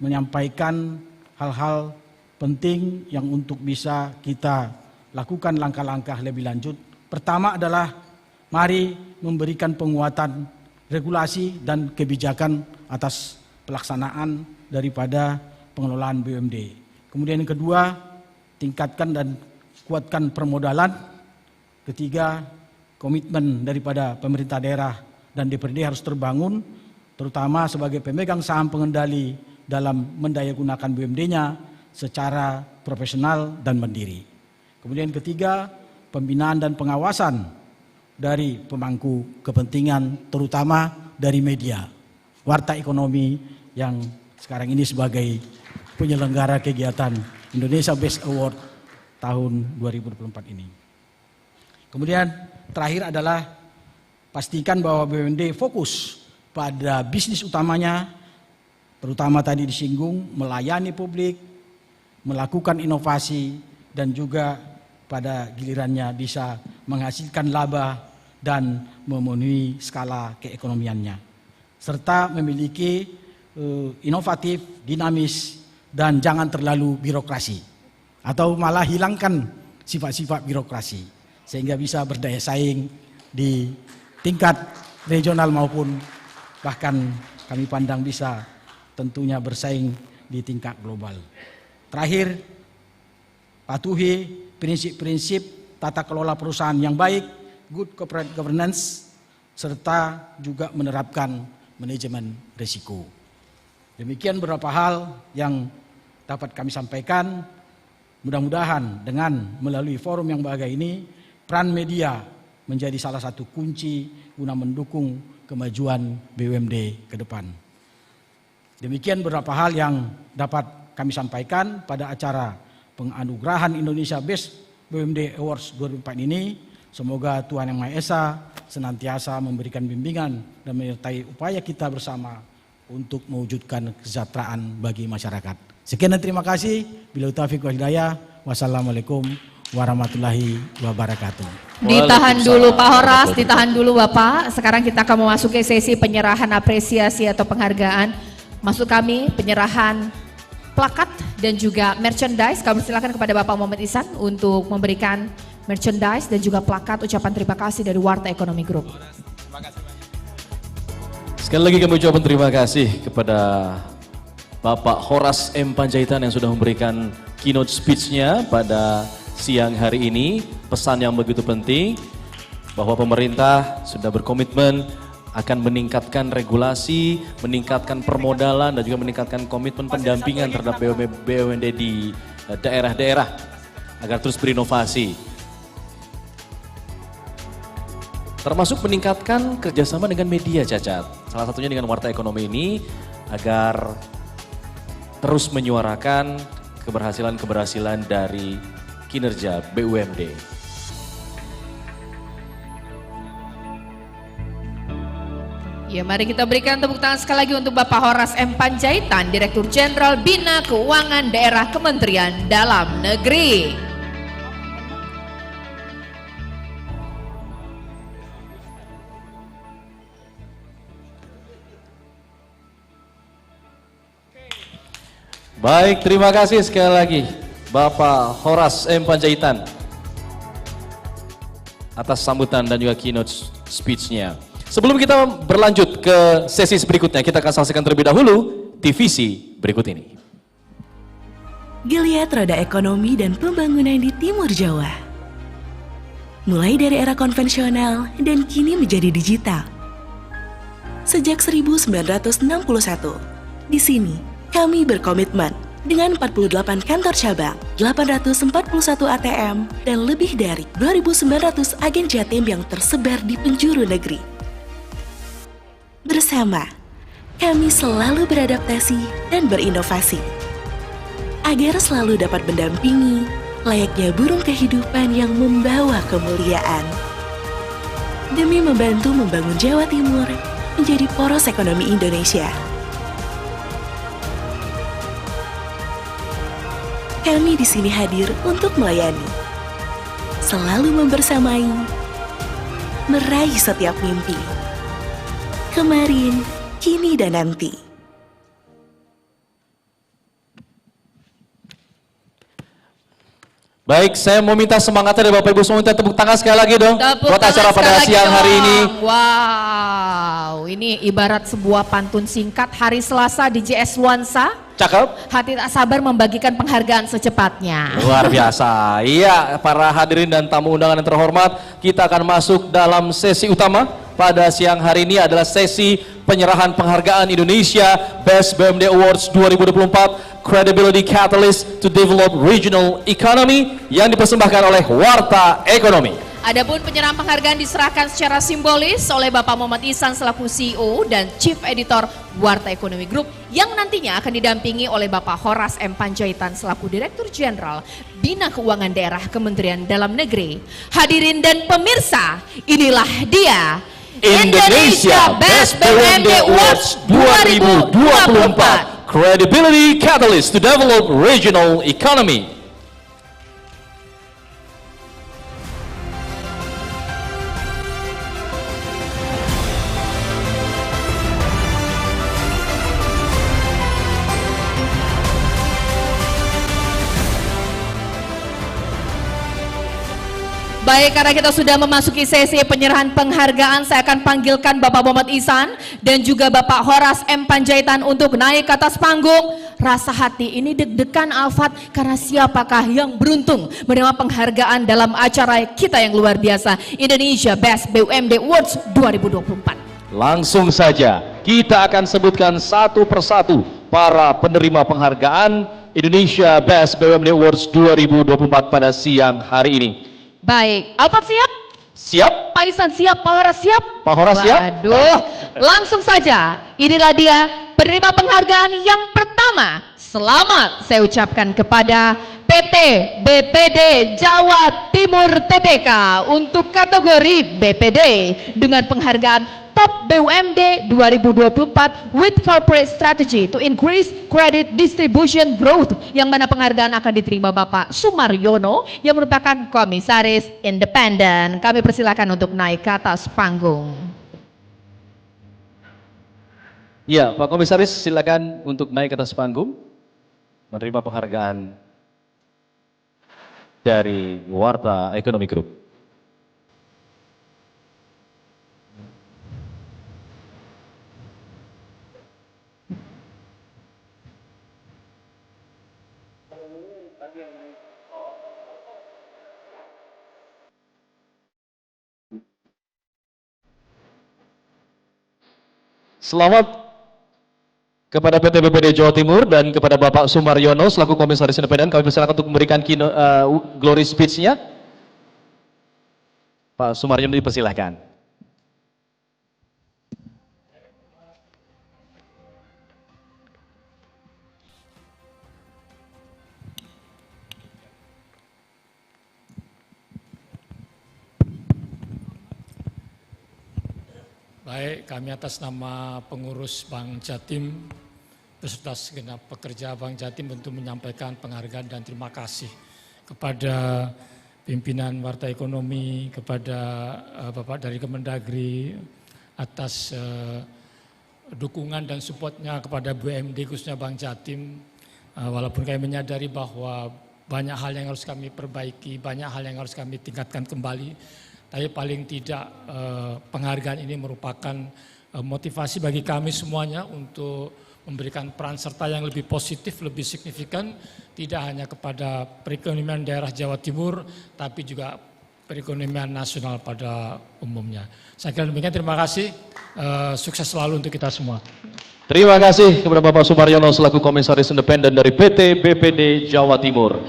menyampaikan hal-hal penting yang untuk bisa kita lakukan langkah-langkah lebih lanjut. Pertama adalah mari memberikan penguatan regulasi dan kebijakan atas pelaksanaan daripada pengelolaan BUMD. Kemudian yang kedua, tingkatkan dan kuatkan permodalan. Ketiga, komitmen daripada pemerintah daerah dan DPRD harus terbangun, terutama sebagai pemegang saham pengendali dalam mendayagunakan BUMD-nya secara profesional dan mandiri. Kemudian ketiga, pembinaan dan pengawasan dari pemangku kepentingan terutama dari media, warta ekonomi yang sekarang ini sebagai penyelenggara kegiatan Indonesia Best Award tahun 2024 ini. Kemudian terakhir adalah pastikan bahwa BUMD fokus pada bisnis utamanya terutama tadi disinggung melayani publik, melakukan inovasi, dan juga pada gilirannya bisa menghasilkan laba dan memenuhi skala keekonomiannya, serta memiliki inovatif, dinamis, dan jangan terlalu birokrasi atau malah hilangkan sifat-sifat birokrasi sehingga bisa berdaya saing di tingkat regional maupun bahkan kami pandang bisa tentunya bersaing di tingkat global. Terakhir, patuhi prinsip-prinsip tata kelola perusahaan yang baik, good corporate governance, serta juga menerapkan manajemen risiko. Demikian beberapa hal yang dapat kami sampaikan. Mudah-mudahan dengan melalui forum yang bahagia ini, peran media menjadi salah satu kunci guna mendukung kemajuan BUMD ke depan. Demikian beberapa hal yang dapat kami sampaikan pada acara penganugerahan Indonesia Best BUMD Awards 2004 ini. Semoga Tuhan Yang Maha Esa senantiasa memberikan bimbingan dan menyertai upaya kita bersama untuk mewujudkan kesejahteraan bagi masyarakat. Sekian dan terima kasih. Bila taufiq wal hidayah. Wassalamualaikum warahmatullahi wabarakatuh. Ditahan dulu Pak Horas, ditahan dulu Bapak. Sekarang kita akan memasuki sesi penyerahan apresiasi atau penghargaan. Maksud kami penyerahan plakat dan juga merchandise. Kami silakan kepada Bapak Muhammad Ihsan untuk memberikan merchandise dan juga plakat ucapan terima kasih dari Warta Ekonomi Group. Sekali lagi kami ucapkan terima kasih kepada Bapak Horas M. Panjaitan yang sudah memberikan keynote speech-nya pada siang hari ini. Pesan yang begitu penting bahwa pemerintah sudah berkomitmen akan meningkatkan regulasi, meningkatkan permodalan dan juga meningkatkan komitmen pendampingan terhadap BUMD di daerah-daerah agar terus berinovasi. Termasuk meningkatkan kerjasama dengan media, Cacat. Salah satunya dengan Warta Ekonomi ini agar terus menyuarakan keberhasilan-keberhasilan dari kinerja BUMD. Ya, mari kita berikan tepuk tangan sekali lagi untuk Bapak Horas M. Panjaitan, Direktur Jenderal Bina Keuangan Daerah Kementerian Dalam Negeri. Baik, terima kasih sekali lagi Bapak Horas M. Panjaitan atas sambutan dan juga keynote speech-nya. Sebelum kita berlanjut ke sesi berikutnya, kita akan saksikan terlebih dahulu TVC berikut ini. Geliat roda ekonomi dan pembangunan di Timur Jawa. Mulai dari era konvensional dan kini menjadi digital. Sejak 1961, di sini kami berkomitmen dengan 48 kantor cabang, 841 ATM, dan lebih dari 2.900 agen Jatim yang tersebar di penjuru negeri. Bersama, kami selalu beradaptasi dan berinovasi agar selalu dapat mendampingi layaknya burung kehidupan yang membawa kemuliaan. Demi membantu membangun Jawa Timur menjadi poros ekonomi Indonesia. Kami di sini hadir untuk melayani, selalu membersamai, meraih setiap mimpi, kemarin, kini, dan nanti. Baik, saya mau minta semangatnya dari Bapak Ibu semua, minta tepuk tangan sekali lagi dong buat acara pada siang hari ini. Wow, ini ibarat sebuah pantun singkat hari Selasa di JS Luansa. Cakep. Hati tak sabar membagikan penghargaan secepatnya. Luar biasa. Iya, para hadirin dan tamu undangan yang terhormat, kita akan masuk dalam sesi utama pada siang hari ini adalah sesi penyerahan penghargaan Indonesia Best BUMD Awards 2024 Credibility Catalyst to Develop Regional Economy yang dipersembahkan oleh Warta Ekonomi. Adapun penyerahan penghargaan diserahkan secara simbolis oleh Bapak Muhammad Ihsan selaku CEO dan Chief Editor Warta Ekonomi Group yang nantinya akan didampingi oleh Bapak Horas M. Panjaitan selaku Direktur Jenderal Bina Keuangan Daerah Kementerian Dalam Negeri. Hadirin dan pemirsa, inilah dia Indonesia Best BUMD Awards 2024, Credibility Catalyst to Develop Regional Economy. Baik, karena kita sudah memasuki sesi penyerahan penghargaan, saya akan panggilkan Bapak Muhammad Ihsan dan juga Bapak Horas M. Panjaitan untuk naik ke atas panggung. Rasa hati ini deg-degan Alfat, karena siapakah yang beruntung menerima penghargaan dalam acara kita yang luar biasa, Indonesia Best BUMD Awards 2024. Langsung saja kita akan sebutkan satu persatu para penerima penghargaan Indonesia Best BUMD Awards 2024 pada siang hari ini. Baik, Alfat siap? Siap. Pak Ihsan siap? Pak Horas siap? Pak Horas siap? Waduh, langsung saja. Inilah dia penerima penghargaan yang pertama. Selamat saya ucapkan kepada PT BPD Jawa Timur TBK untuk kategori BPD dengan penghargaan Top BUMD 2024 with corporate strategy to increase credit distribution growth, yang mana penghargaan akan diterima Bapak Sumaryono yang merupakan komisaris independen. Kami persilakan untuk naik ke atas panggung. Ya, Pak Komisaris silakan untuk naik ke atas panggung menerima penghargaan dari Warta Ekonomi Group. Selamat kepada PT BPD Jawa Timur dan kepada Bapak Sumaryono selaku Komisaris Independen. Kami persilakan untuk memberikan glory speech-nya. Pak Sumaryono dipersilakan. Baik, kami atas nama pengurus Bank Jatim beserta segenap pekerja Bank Jatim untuk menyampaikan penghargaan dan terima kasih kepada pimpinan Warta Ekonomi, kepada Bapak dari Kemendagri atas dukungan dan supportnya kepada BUMD khususnya Bank Jatim. Walaupun kami menyadari bahwa banyak hal yang harus kami perbaiki, banyak hal yang harus kami tingkatkan kembali, tapi paling tidak penghargaan ini merupakan motivasi bagi kami semuanya untuk memberikan peran serta yang lebih positif, lebih signifikan, tidak hanya kepada perekonomian daerah Jawa Timur, tapi juga perekonomian nasional pada umumnya. Saya kira demikian, terima kasih, sukses selalu untuk kita semua. Terima kasih kepada Bapak Sumaryono selaku Komisaris Independen dari PT BPD Jawa Timur.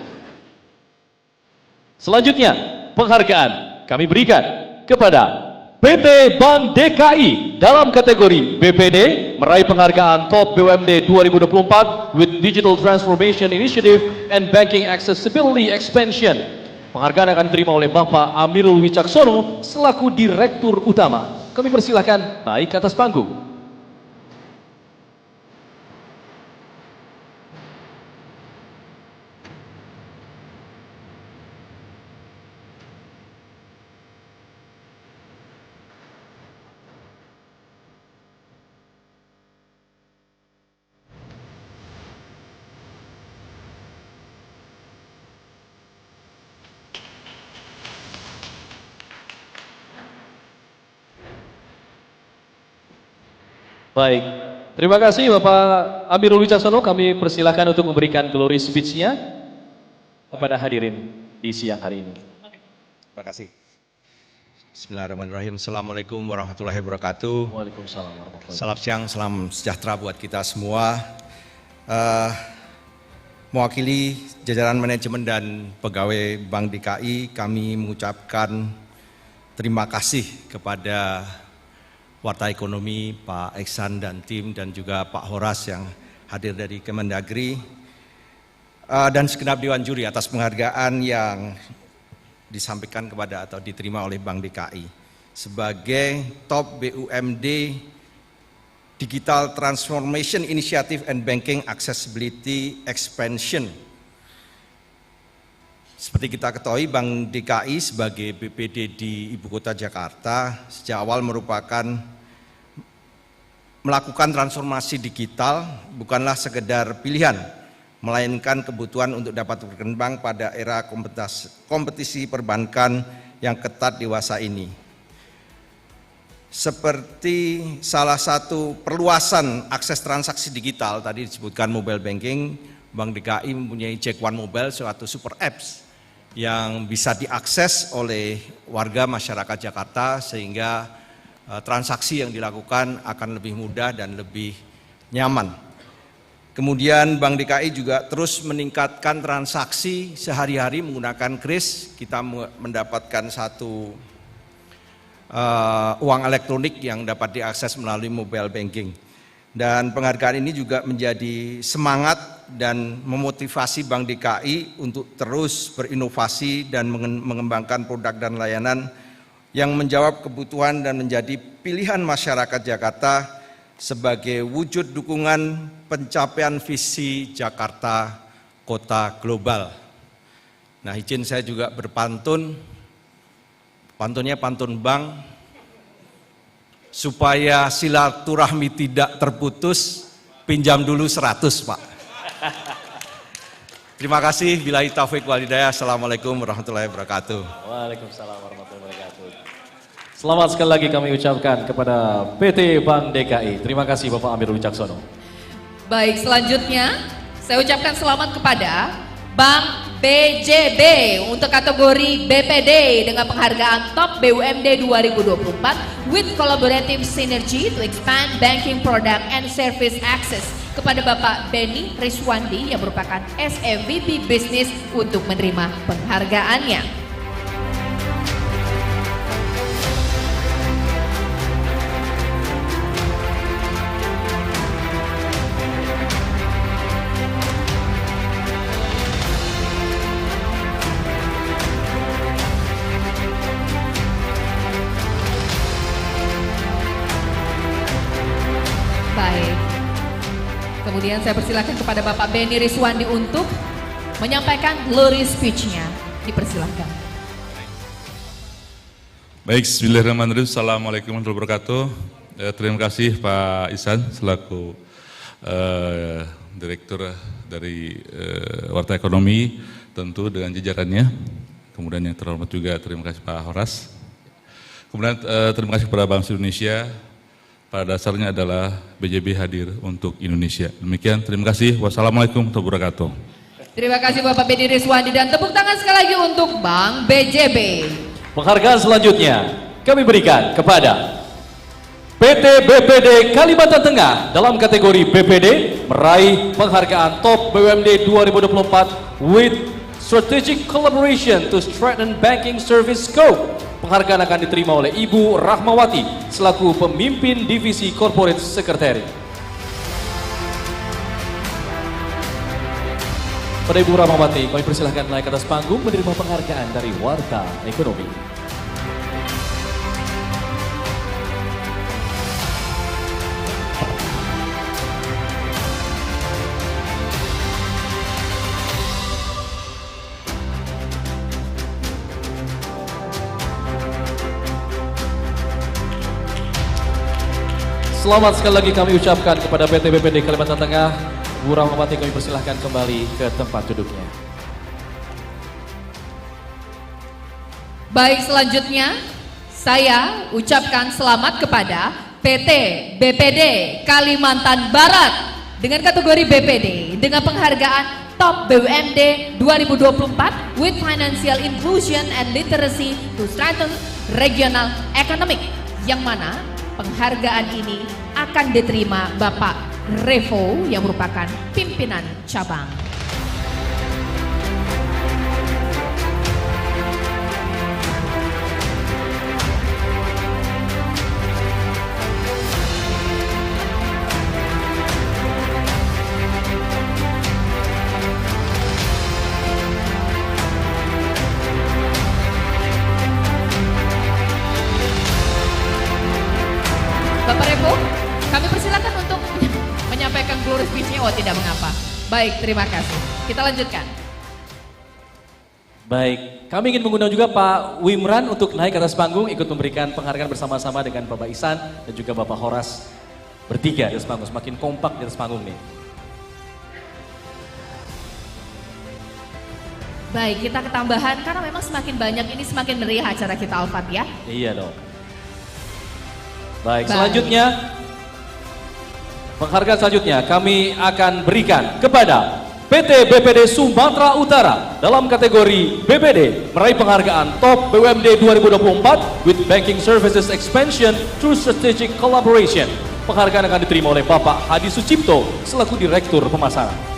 Selanjutnya, penghargaan kami berikan kepada PT Bank DKI dalam kategori BPD meraih penghargaan Top BUMD 2024 with Digital Transformation Initiative and Banking Accessibility Expansion. Penghargaan akan diterima oleh Bapak Amirul Wicaksono selaku Direktur Utama. Kami persilakan naik ke atas panggung. Baik, terima kasih Bapak Amirul Wicaksono. Kami persilahkan untuk memberikan glory speech-nya kepada hadirin di siang hari ini. Terima kasih. Bismillahirrahmanirrahim. Assalamualaikum warahmatullahi wabarakatuh. Waalaikumsalam warahmatullahi wabarakatuh. Salam siang, salam sejahtera buat kita semua. Mewakili jajaran manajemen dan pegawai Bank DKI, kami mengucapkan terima kasih kepada Warta Ekonomi, Pak Ihsan dan tim, dan juga Pak Horas yang hadir dari Kemendagri, dan segenap Dewan Juri atas penghargaan yang disampaikan kepada atau diterima oleh Bank DKI. sebagai Top BUMD Digital Transformation Initiative and Banking Accessibility Expansion. Seperti kita ketahui, Bank DKI sebagai BPD di Ibu Kota Jakarta sejak awal melakukan transformasi digital bukanlah sekedar pilihan, melainkan kebutuhan untuk dapat berkembang pada era kompetisi perbankan yang ketat dewasa ini. Seperti salah satu perluasan akses transaksi digital, tadi disebutkan mobile banking, Bank DKI mempunyai Jack One Mobile, suatu super apps yang bisa diakses oleh warga masyarakat Jakarta sehingga transaksi yang dilakukan akan lebih mudah dan lebih nyaman. Kemudian Bank DKI juga terus meningkatkan transaksi sehari-hari menggunakan kris. Kita mendapatkan satu uang elektronik yang dapat diakses melalui mobile banking. Dan penghargaan ini juga menjadi semangat dan memotivasi Bank DKI untuk terus berinovasi dan mengembangkan produk dan layanan yang menjawab kebutuhan dan menjadi pilihan masyarakat Jakarta sebagai wujud dukungan pencapaian visi Jakarta Kota Global. Nah, izin saya juga berpantun, pantunnya pantun bank, supaya silaturahmi tidak terputus, pinjam dulu 100, Pak. Terima kasih, billahi taufiq wal hidayah. Assalamualaikum warahmatullahi wabarakatuh. Waalaikumsalam warahmatullahi wabarakatuh. Selamat sekali lagi kami ucapkan kepada PT Bank DKI. Terima kasih Bapak Amir Wicaksono. Baik, selanjutnya saya ucapkan selamat kepada Bank BJB untuk kategori BPD dengan penghargaan Top BUMD 2024 with collaborative synergy to expand banking product and service access kepada Bapak Benny Riswandi yang merupakan SEVP Business untuk menerima penghargaannya. Kemudian saya persilakan kepada Bapak Benny Riswandi untuk menyampaikan glory speech-nya. Dipersilakan. Baik, bismillahirrahmanirrahim. Assalamualaikum warahmatullahi wabarakatuh. Terima kasih Pak Ihsan selaku Direktur dari Warta Ekonomi, tentu dengan jajarannya. Kemudian yang terhormat juga terima kasih Pak Horas. Kemudian terima kasih kepada Bank Indonesia. Pada dasarnya adalah BJB hadir untuk Indonesia. Demikian, terima kasih. Wassalamualaikum warahmatullahi wabarakatuh. Terima kasih Bapak Benny Riswandi dan tepuk tangan sekali lagi untuk Bank BJB. Penghargaan selanjutnya kami berikan kepada PT BPD Kalimantan Tengah dalam kategori BPD meraih penghargaan Top BUMD 2024 with Strategic Collaboration to Strengthen Banking Service Scope. Penghargaan akan diterima oleh Ibu Rahmawati selaku pemimpin divisi Corporate Secretary. Pada Ibu Rahmawati, kami persilahkan naik ke atas panggung menerima penghargaan dari Warta Ekonomi. Selamat sekali lagi kami ucapkan kepada PT BPD Kalimantan Tengah. Bu Rahmawati kami persilahkan kembali ke tempat duduknya. Baik, selanjutnya saya ucapkan selamat kepada PT BPD Kalimantan Barat dengan kategori BPD dengan penghargaan Top BUMD 2024 with Financial Inclusion and Literacy to Strengthen Regional Economic, yang mana penghargaan ini akan diterima Bapak Revo yang merupakan pimpinan cabang. monggo tidak mengapa. Baik, terima kasih. Kita lanjutkan. Baik, kami ingin mengundang juga Pak Wimran untuk naik ke atas panggung ikut memberikan penghargaan bersama-sama dengan Bapak Ihsan dan juga Bapak Horas bertiga di atas panggung, semakin kompak di atas panggung nih. Baik, kita ketambahan karena memang semakin banyak ini semakin meriah acara kita Alfat ya. Iya dong. Baik, selanjutnya penghargaan selanjutnya kami akan berikan kepada PT BPD Sumatera Utara dalam kategori BPD meraih penghargaan Top BUMD 2024 with Banking Services Expansion through Strategic Collaboration. Penghargaan akan diterima oleh Bapak Hadi Sucipto selaku Direktur Pemasaran.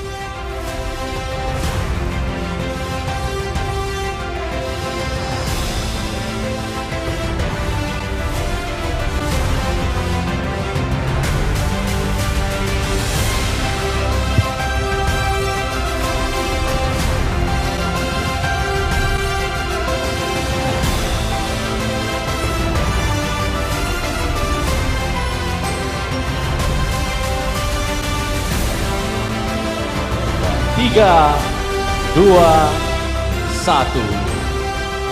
Tiga, dua, satu.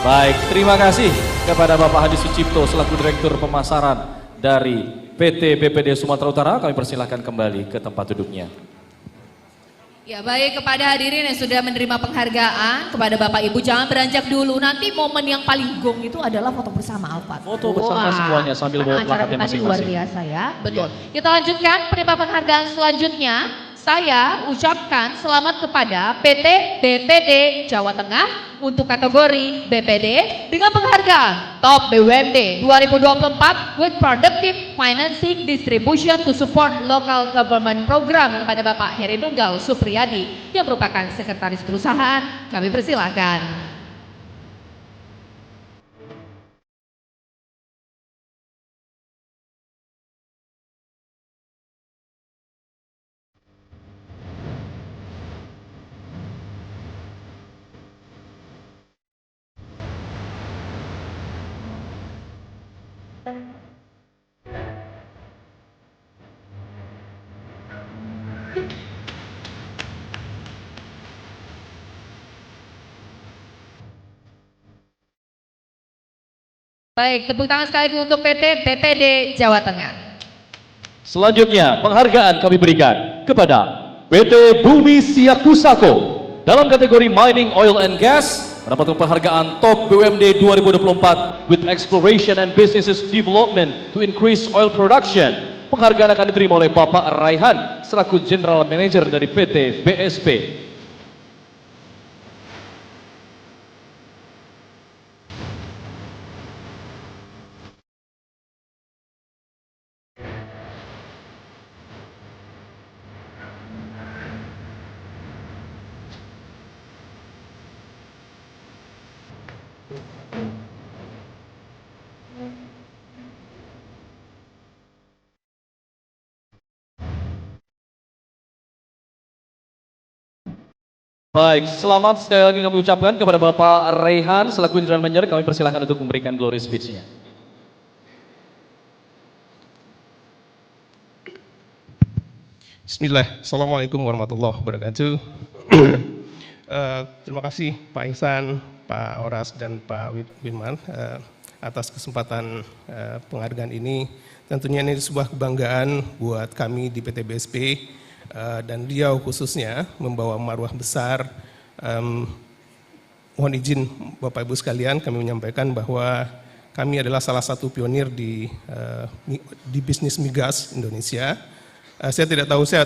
Baik, terima kasih kepada Bapak Hadi Sucipto selaku Direktur Pemasaran dari PT BPD Sumatera Utara. Kami persilahkan kembali ke tempat duduknya. Ya baik, kepada hadirin yang sudah menerima penghargaan, kepada Bapak Ibu jangan beranjak dulu. Nanti momen yang paling gong itu adalah foto bersama Alfat. Foto bersama semuanya sambil bawa plakatnya masing-masing. Luar biasa ya, betul. Kita lanjutkan penerima penghargaan selanjutnya. Saya ucapkan selamat kepada PT BPD Jawa Tengah untuk kategori BPD dengan penghargaan Top BUMD 2024 with Productive Financing Distribution to Support Local Government Program kepada Bapak Heri Nunggal Supriyadi yang merupakan Sekretaris Perusahaan. Kami persilakan. Baik, tepuk tangan sekali untuk PT BPD Jawa Tengah. Selanjutnya, penghargaan kami berikan kepada PT Bumi Siak Pusako dalam kategori Mining Oil and Gas mendapatkan penghargaan Top BUMD 2024 with Exploration and Businesses Development to Increase Oil Production. Penghargaan akan diterima oleh Bapak Raihan selaku General Manager dari PT BSP. Baik, selamat sekali lagi kami ucapkan kepada Bapak Raihan selaku General Manager. Kami persilahkan untuk memberikan glory speech-nya. Bismillah, Assalamualaikum warahmatullahi wabarakatuh. Terima kasih Pak Ihsan, Pak Horas, dan Pak Wimran atas kesempatan penghargaan ini. Tentunya ini sebuah kebanggaan buat kami di PT BSP. Dan beliau khususnya membawa marwah besar. Mohon izin Bapak Ibu sekalian, kami menyampaikan bahwa kami adalah salah satu pionir di bisnis migas Indonesia. Saya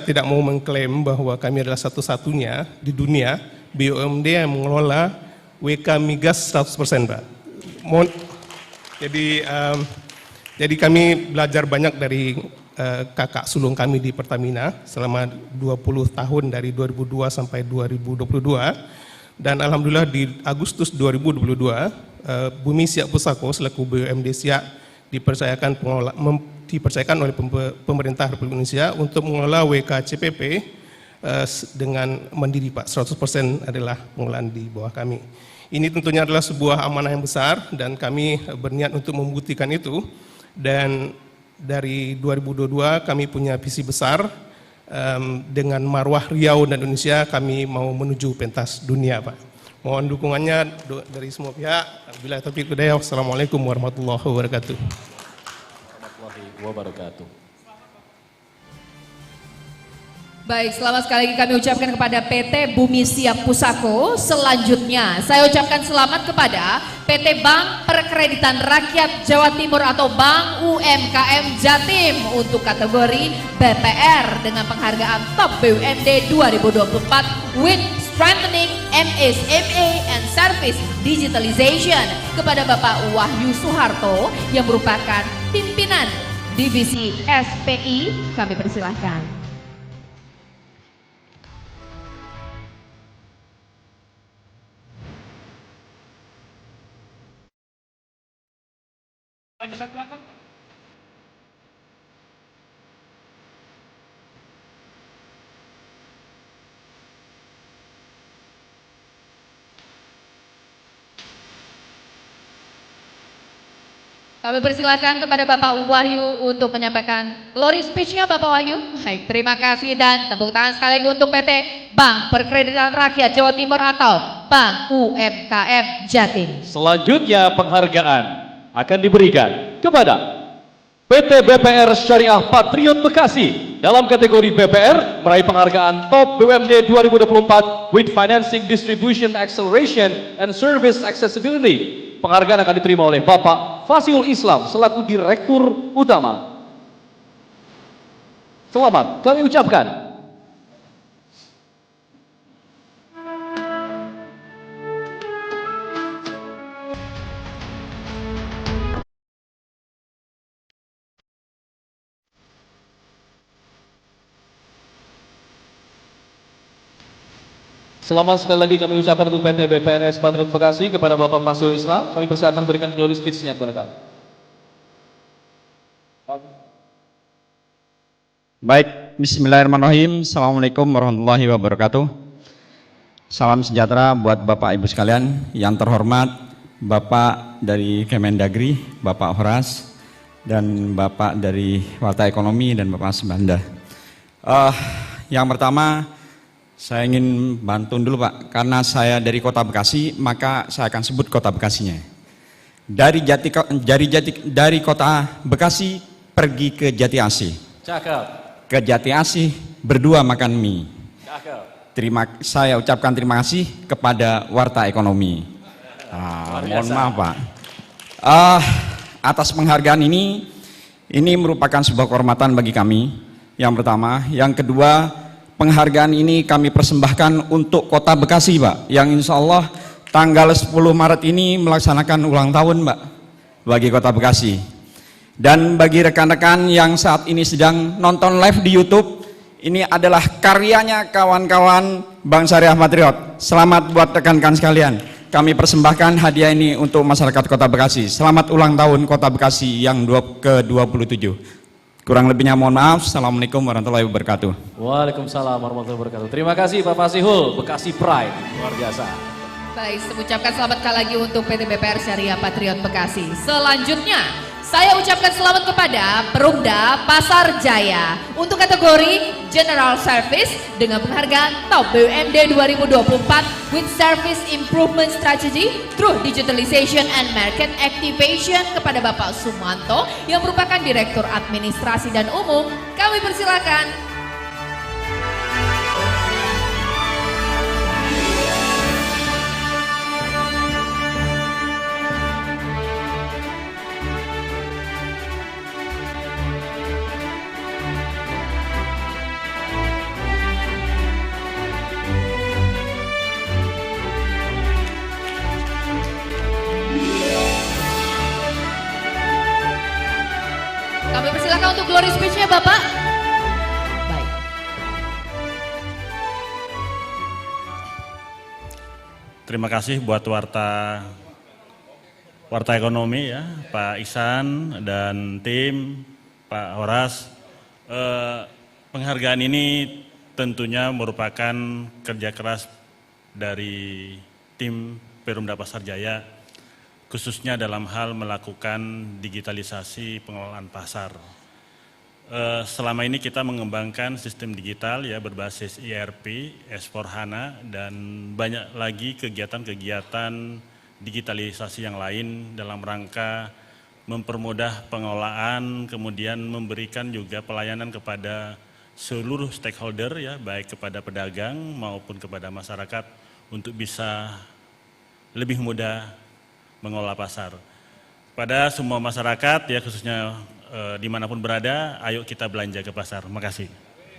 tidak mau mengklaim bahwa kami adalah satu-satunya di dunia BUMD yang mengelola WK migas 100%, Pak. Jadi kami belajar banyak dari kakak sulung kami di Pertamina selama 20 tahun dari 2002 sampai 2022, dan alhamdulillah di Agustus 2022 Bumi Siak Pusako selaku BUMD Siak dipercayakan oleh pemerintah Republik Indonesia untuk mengelola WKCPP dengan mandiri, Pak. 100% adalah pengelolaan di bawah kami. Ini tentunya adalah sebuah amanah yang besar dan kami berniat untuk membuktikan itu. Dan dari 2022 kami punya visi besar dengan marwah Riau dan Indonesia kami mau menuju pentas dunia, Pak. Mohon dukungannya dari semua pihak. Bila taufiq hidayah. Wassalamualaikum warahmatullahi wabarakatuh. Warahmatullahi wabarakatuh. Baik, selamat sekali lagi kami ucapkan kepada PT Bumi Siap Pusako. Selanjutnya, saya ucapkan selamat kepada PT Bank Perkreditan Rakyat Jawa Timur atau Bank UMKM Jatim untuk kategori BPR dengan penghargaan Top BUMD 2024 with Strengthening MSME and Service Digitalization kepada Bapak Wahyu Suharto yang merupakan pimpinan Divisi SPI. Kami persilahkan. Kami persilakan kepada Bapak Wahyu untuk menyampaikan glory speech-nya, Bapak Wahyu. Baik, terima kasih dan tepuk tangan sekali lagi untuk PT Bank Perkreditan Rakyat Jawa Timur atau Bank UMKM Jatim. Selanjutnya penghargaan akan diberikan kepada PT BPR Syariah Patriot Bekasi dalam kategori BPR meraih penghargaan Top BUMD 2024 with Financing Distribution Acceleration and Service Accessibility. Penghargaan akan diterima oleh Bapak Fasihul Islam selaku Direktur Utama. Selamat kami ucapkan. Selamat sekali lagi kami ucapkan untuk PT BPRS Patriot Bekasi kepada Bapak Fasihul Islam. Kami persilakan berikan glory speech-nya kepada kami. Baik, bismillahirrahmanirrahim. Assalamualaikum warahmatullahi wabarakatuh. Salam sejahtera buat Bapak Ibu sekalian. Yang terhormat Bapak dari Kemendagri, Bapak Horas, dan Bapak dari Warta Ekonomi dan Bapak Semanda. Yang pertama, saya ingin bantu dulu Pak, karena saya dari Kota Bekasi, maka saya akan sebut Kota Bekasinya. Dari Kota Bekasi pergi ke Jati Asih. Cakep. Ke Jati Asih berdua makan mie. Cakep. Saya ucapkan terima kasih kepada Warta Ekonomi. Mohon maaf Pak. Atas penghargaan ini merupakan sebuah kehormatan bagi kami. Yang pertama, yang kedua, penghargaan ini kami persembahkan untuk Kota Bekasi Pak, yang insya Allah tanggal 10 Maret ini melaksanakan ulang tahun Pak bagi Kota Bekasi. Dan bagi rekan-rekan yang saat ini sedang nonton live di YouTube, ini adalah karyanya kawan-kawan Bank Syariah Patriot. Selamat buat rekan-rekan sekalian. Kami persembahkan hadiah ini untuk masyarakat Kota Bekasi. Selamat ulang tahun Kota Bekasi yang ke-27. Kurang lebihnya mohon maaf. Assalamualaikum warahmatullahi wabarakatuh. Waalaikumsalam warahmatullahi wabarakatuh. Terima kasih Pak Fasihul, Bekasi Pride, luar biasa. Baik, saya ucapkan selamat sekali lagi untuk PT BPR Syariah Patriot Bekasi. Selanjutnya, saya ucapkan selamat kepada Perumda Pasar Jaya untuk kategori General Service dengan penghargaan Top BUMD 2024 with Service Improvement Strategy through Digitalization and Market Activation kepada Bapak Sumanto yang merupakan Direktur Administrasi dan Umum. Kami persilakan. Kami persilakan untuk glory speech-nya Bapak. Baik. Terima kasih buat Warta Ekonomi ya, Pak Ihsan dan tim, Pak Horas. Penghargaan ini tentunya merupakan kerja keras dari tim Perumda Pasar Jaya, khususnya dalam hal melakukan digitalisasi pengelolaan pasar. selama ini kita mengembangkan sistem digital ya berbasis ERP, S/4HANA, dan banyak lagi kegiatan-kegiatan digitalisasi yang lain dalam rangka mempermudah pengelolaan, kemudian memberikan juga pelayanan kepada seluruh stakeholder ya, baik kepada pedagang maupun kepada masyarakat untuk bisa lebih mudah mengelola pasar. Pada semua masyarakat ya khususnya dimanapun berada, ayo kita belanja ke pasar. Terima kasih.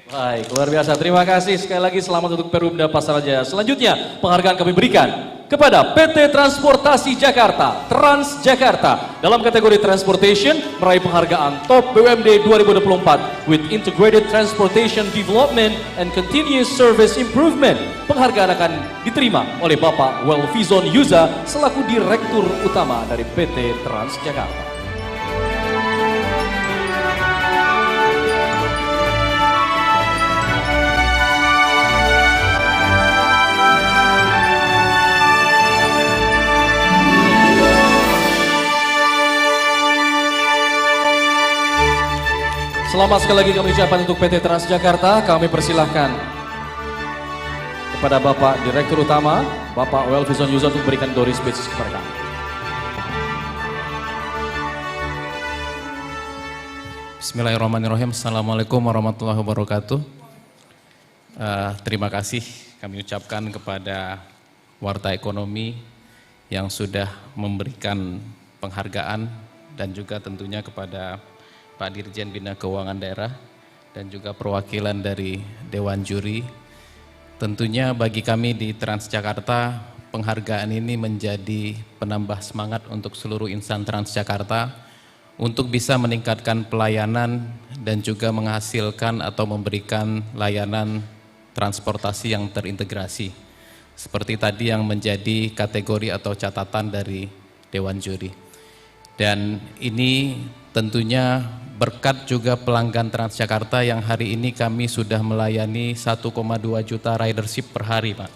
Baik, luar biasa. Terima kasih sekali lagi, selamat untuk Perumda Pasar Jaya. Selanjutnya penghargaan kami berikan kepada PT Transportasi Jakarta, Transjakarta, dalam kategori Transportation meraih penghargaan Top BUMD 2024 with Integrated Transportation Development and Continuous Service Improvement. Penghargaan akan diterima oleh Bapak Welfizon Yuza selaku Direktur Utama dari PT Transjakarta. Selamat sekali lagi kami ucapkan untuk PT Transjakarta. Kami persilahkan kepada Bapak Direktur Utama, Bapak Welfizon Yuza untuk memberikan glory speech kepada kami. Bismillahirrahmanirrahim. Assalamualaikum warahmatullahi wabarakatuh. Terima kasih kami ucapkan kepada Warta Ekonomi yang sudah memberikan penghargaan dan juga tentunya kepada Pak Dirjen Bina Keuangan Daerah dan juga perwakilan dari Dewan Juri. Tentunya bagi kami di Transjakarta, penghargaan ini menjadi penambah semangat untuk seluruh insan Transjakarta untuk bisa meningkatkan pelayanan dan juga menghasilkan atau memberikan layanan transportasi yang terintegrasi. Seperti tadi yang menjadi kategori atau catatan dari Dewan Juri. Dan ini tentunya berkat juga pelanggan Transjakarta yang hari ini kami sudah melayani 1,2 juta ridership per hari, Pak.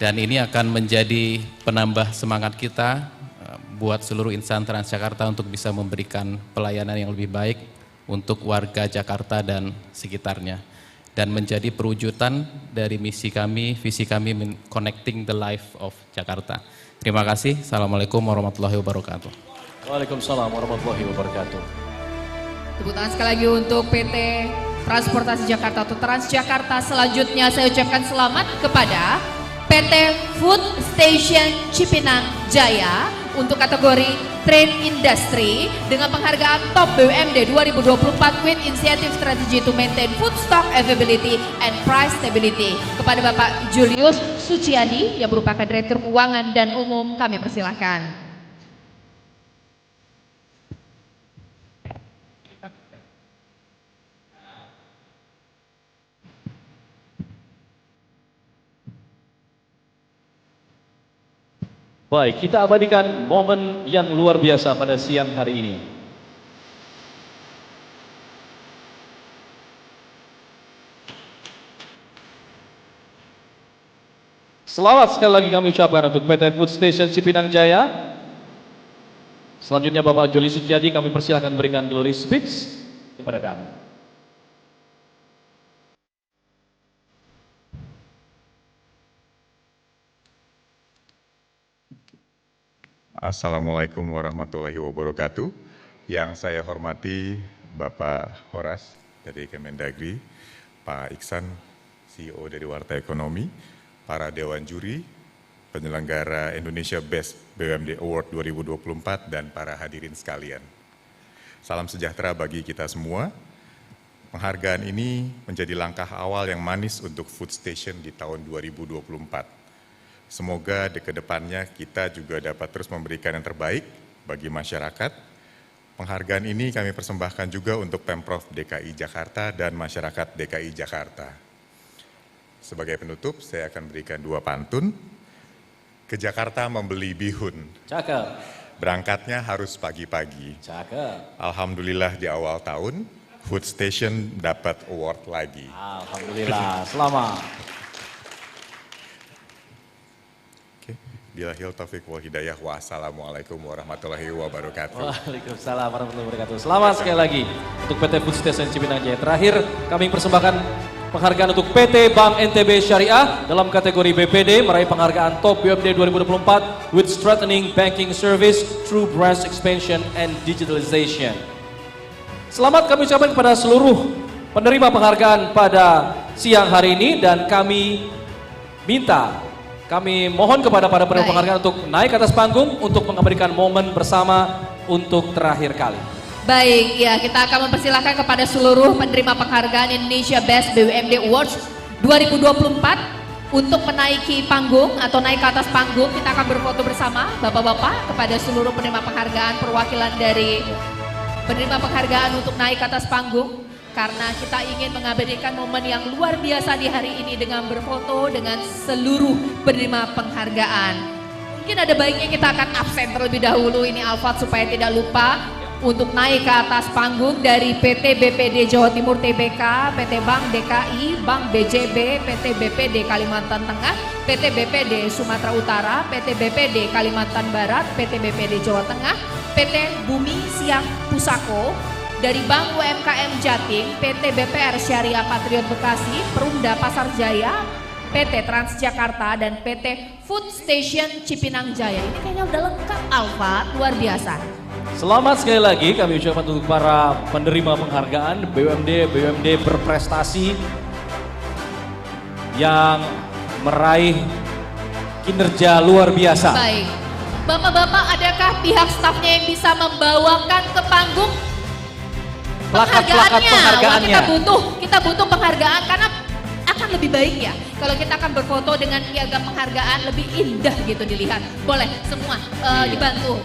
Dan ini akan menjadi penambah semangat kita buat seluruh insan Transjakarta untuk bisa memberikan pelayanan yang lebih baik untuk warga Jakarta dan sekitarnya. Dan menjadi perwujudan dari misi kami, visi kami connecting the life of Jakarta. Terima kasih. Assalamualaikum warahmatullahi wabarakatuh. Waalaikumsalam warahmatullahi wabarakatuh. Tepuk tangan sekali lagi untuk PT Transportasi Jakarta atau Transjakarta. Selanjutnya saya ucapkan selamat kepada PT Food Station Cipinang Jaya untuk kategori Trade Industry dengan penghargaan Top BUMD 2024 with Initiative Strategy to Maintain Food Stock Availability and Price Stability. Kepada Bapak Julius Suciadi yang merupakan Direktur Keuangan dan Umum, kami persilahkan. Baik, kita abadikan momen yang luar biasa pada siang hari ini. Selamat sekali lagi kami ucapkan untuk PT Food Station Cipinang Jaya. Selanjutnya Bapak Juli Suciadi kami persilahkan berikan glory speech kepada kami. Assalamualaikum warahmatullahi wabarakatuh. Yang saya hormati Bapak Horas dari Kemendagri, Pak Iksan, CEO dari Warta Ekonomi, para Dewan Juri, penyelenggara Indonesia Best BUMD Award 2024, dan para hadirin sekalian. Salam sejahtera bagi kita semua. Penghargaan ini menjadi langkah awal yang manis untuk Food Station di tahun 2024. Semoga di kedepannya kita juga dapat terus memberikan yang terbaik bagi masyarakat. Penghargaan ini kami persembahkan juga untuk Pemprov DKI Jakarta dan masyarakat DKI Jakarta. Sebagai penutup, saya akan berikan 2 pantun. Ke Jakarta membeli bihun. Cakep. Berangkatnya harus pagi-pagi. Cakep. Alhamdulillah di awal tahun, Food Station dapat award lagi. Alhamdulillah, selamat. Bilahil taufiq wal hidayah. Wassalamualaikum warahmatullahi wabarakatuh. Waalaikumsalam warahmatullahi wabarakatuh. Selamat sekali lagi untuk PT Food Station Cipinang Jaya. Terakhir kami persembahkan penghargaan untuk PT Bank NTB Syariah dalam kategori BPD meraih penghargaan Top BUMD 2024 with Strengthening Banking Service through Branch Expansion and Digitalization. Selamat kami ucapkan kepada seluruh penerima penghargaan pada siang hari ini dan kami mohon kepada para penerima penghargaan untuk naik ke atas panggung untuk mengabadikan momen bersama untuk terakhir kali. Baik, ya kita akan mempersilahkan kepada seluruh penerima penghargaan Indonesia Best BUMD Awards 2024 untuk menaiki panggung atau naik ke atas panggung. Kita akan berfoto bersama Bapak-bapak kepada seluruh penerima penghargaan, perwakilan dari penerima penghargaan untuk naik ke atas panggung. Karena kita ingin mengabadikan momen yang luar biasa di hari ini dengan berfoto dengan seluruh penerima penghargaan. Mungkin ada baiknya kita akan absen terlebih dahulu ini Alfat supaya tidak lupa untuk naik ke atas panggung dari PT BPD Jawa Timur Tbk, PT Bank DKI, Bank BJB, PT BPD Kalimantan Tengah, PT BPD Sumatera Utara, PT BPD Kalimantan Barat, PT BPD Jawa Tengah, PT Bumi Siak Pusako, dari Bank UMKM Jatim, PT BPR Syariah Patriot Bekasi, Perumda Pasar Jaya, PT Transjakarta, dan PT Food Station Cipinang Jaya. Ini kayaknya udah lengkap Alfa, luar biasa. Selamat sekali lagi kami ucapkan untuk para penerima penghargaan BUMD berprestasi yang meraih kinerja luar biasa. Baik, Bapak-bapak adakah pihak stafnya yang bisa membawakan ke panggung penghargaannya? Wah, kita butuh penghargaan karena akan lebih baik ya kalau kita akan berfoto dengan piagam penghargaan, lebih indah gitu dilihat. Boleh semua dibantu.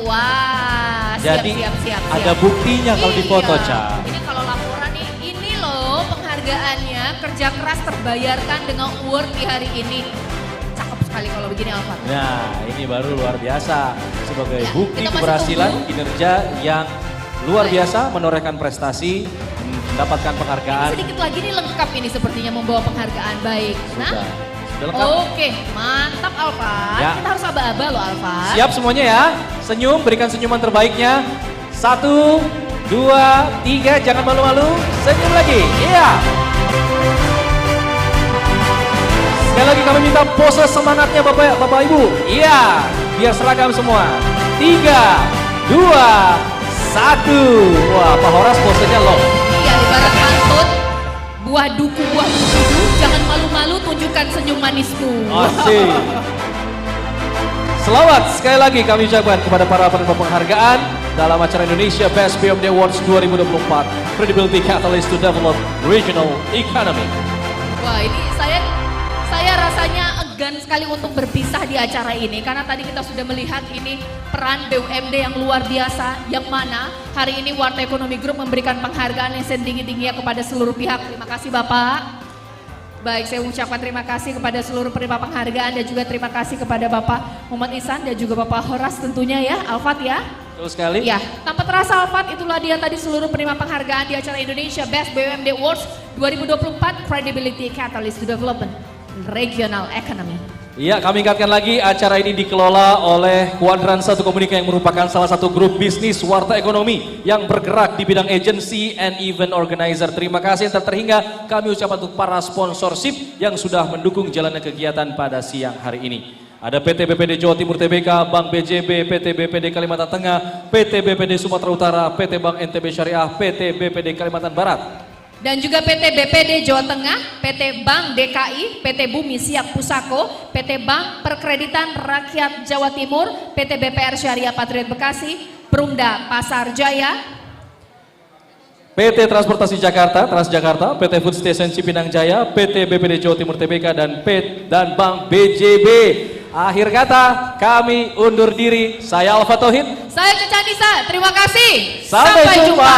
Wah, siap. Ada buktinya kalau difoto, Ca. Ini kalau laporan nih, ini loh penghargaannya, kerja keras terbayarkan dengan award di hari ini. Cakep sekali kalau begini Alfat. Nah, ini baru luar biasa sebagai bukti keberhasilan kinerja yang luar biasa, menorehkan prestasi, mendapatkan penghargaan. Sedikit lagi nih lengkap ini sepertinya membawa penghargaan. Baik. Nah, sudah lengkap. Oke, mantap Alfat. Ya. Kita harus aba-aba loh Alfat. Siap semuanya ya. Senyum, berikan senyuman terbaiknya. 1, 2, 3, jangan malu-malu. Senyum lagi. Iya. Sekali lagi kami minta pose semangatnya Bapak Ibu. Iya, biar seragam semua. 3, 2, 1. Wah, Pak Horas posenya loh. Iya, ibarat pantun. Buah duku, jangan malu-malu, tunjukkan senyum manismu. Asik. Selamat sekali lagi kami ucapkan kepada para penerima penghargaan dalam acara Indonesia Best BUMD Awards 2024 Credibility Catalyst to Develop Regional Economy. Wah, ini saya rasanya enggan sekali untuk berpisah di acara ini karena tadi kita sudah melihat ini peran BUMD yang luar biasa, yang mana hari ini Warta Ekonomi Group memberikan penghargaan yang setinggi-tingginya kepada seluruh pihak. Terima kasih Bapak. Baik, saya ucapkan terima kasih kepada seluruh penerima penghargaan dan juga terima kasih kepada Bapak Muhammad Ihsan dan juga Bapak Horas tentunya ya, Alfat ya. Betul sekali. Ya, tanpa terasa Alfat, itulah dia tadi seluruh penerima penghargaan di acara Indonesia Best BUMD Awards 2024 Credibility Catalyst to Development Regional Economy. Iya, kami ingatkan lagi acara ini dikelola oleh Kuadran 1 Komunika yang merupakan salah satu grup bisnis Warta Ekonomi yang bergerak di bidang agency and event organizer. Terima kasih yang terhingga kami ucapkan untuk para sponsorship yang sudah mendukung jalannya kegiatan pada siang hari ini. Ada PT BPD Jawa Timur Tbk, Bank BJB, PT BPD Kalimantan Tengah, PT BPD Sumatera Utara, PT Bank NTB Syariah, PT BPD Kalimantan Barat. Dan juga PT BPD Jawa Tengah, PT Bank DKI, PT Bumi Siak Pusako, PT Bank Perkreditan Rakyat Jawa Timur, PT BPR Syariah Patriot Bekasi, Perumda Pasar Jaya, PT Transportasi Jakarta, Transjakarta, PT Food Station Cipinang Jaya, PT BPD Jawa Timur Tbk, dan Bank BJB. Akhir kata, kami undur diri. Saya Alfa Tauhid. Saya Caca Nisa, terima kasih. Sampai jumpa.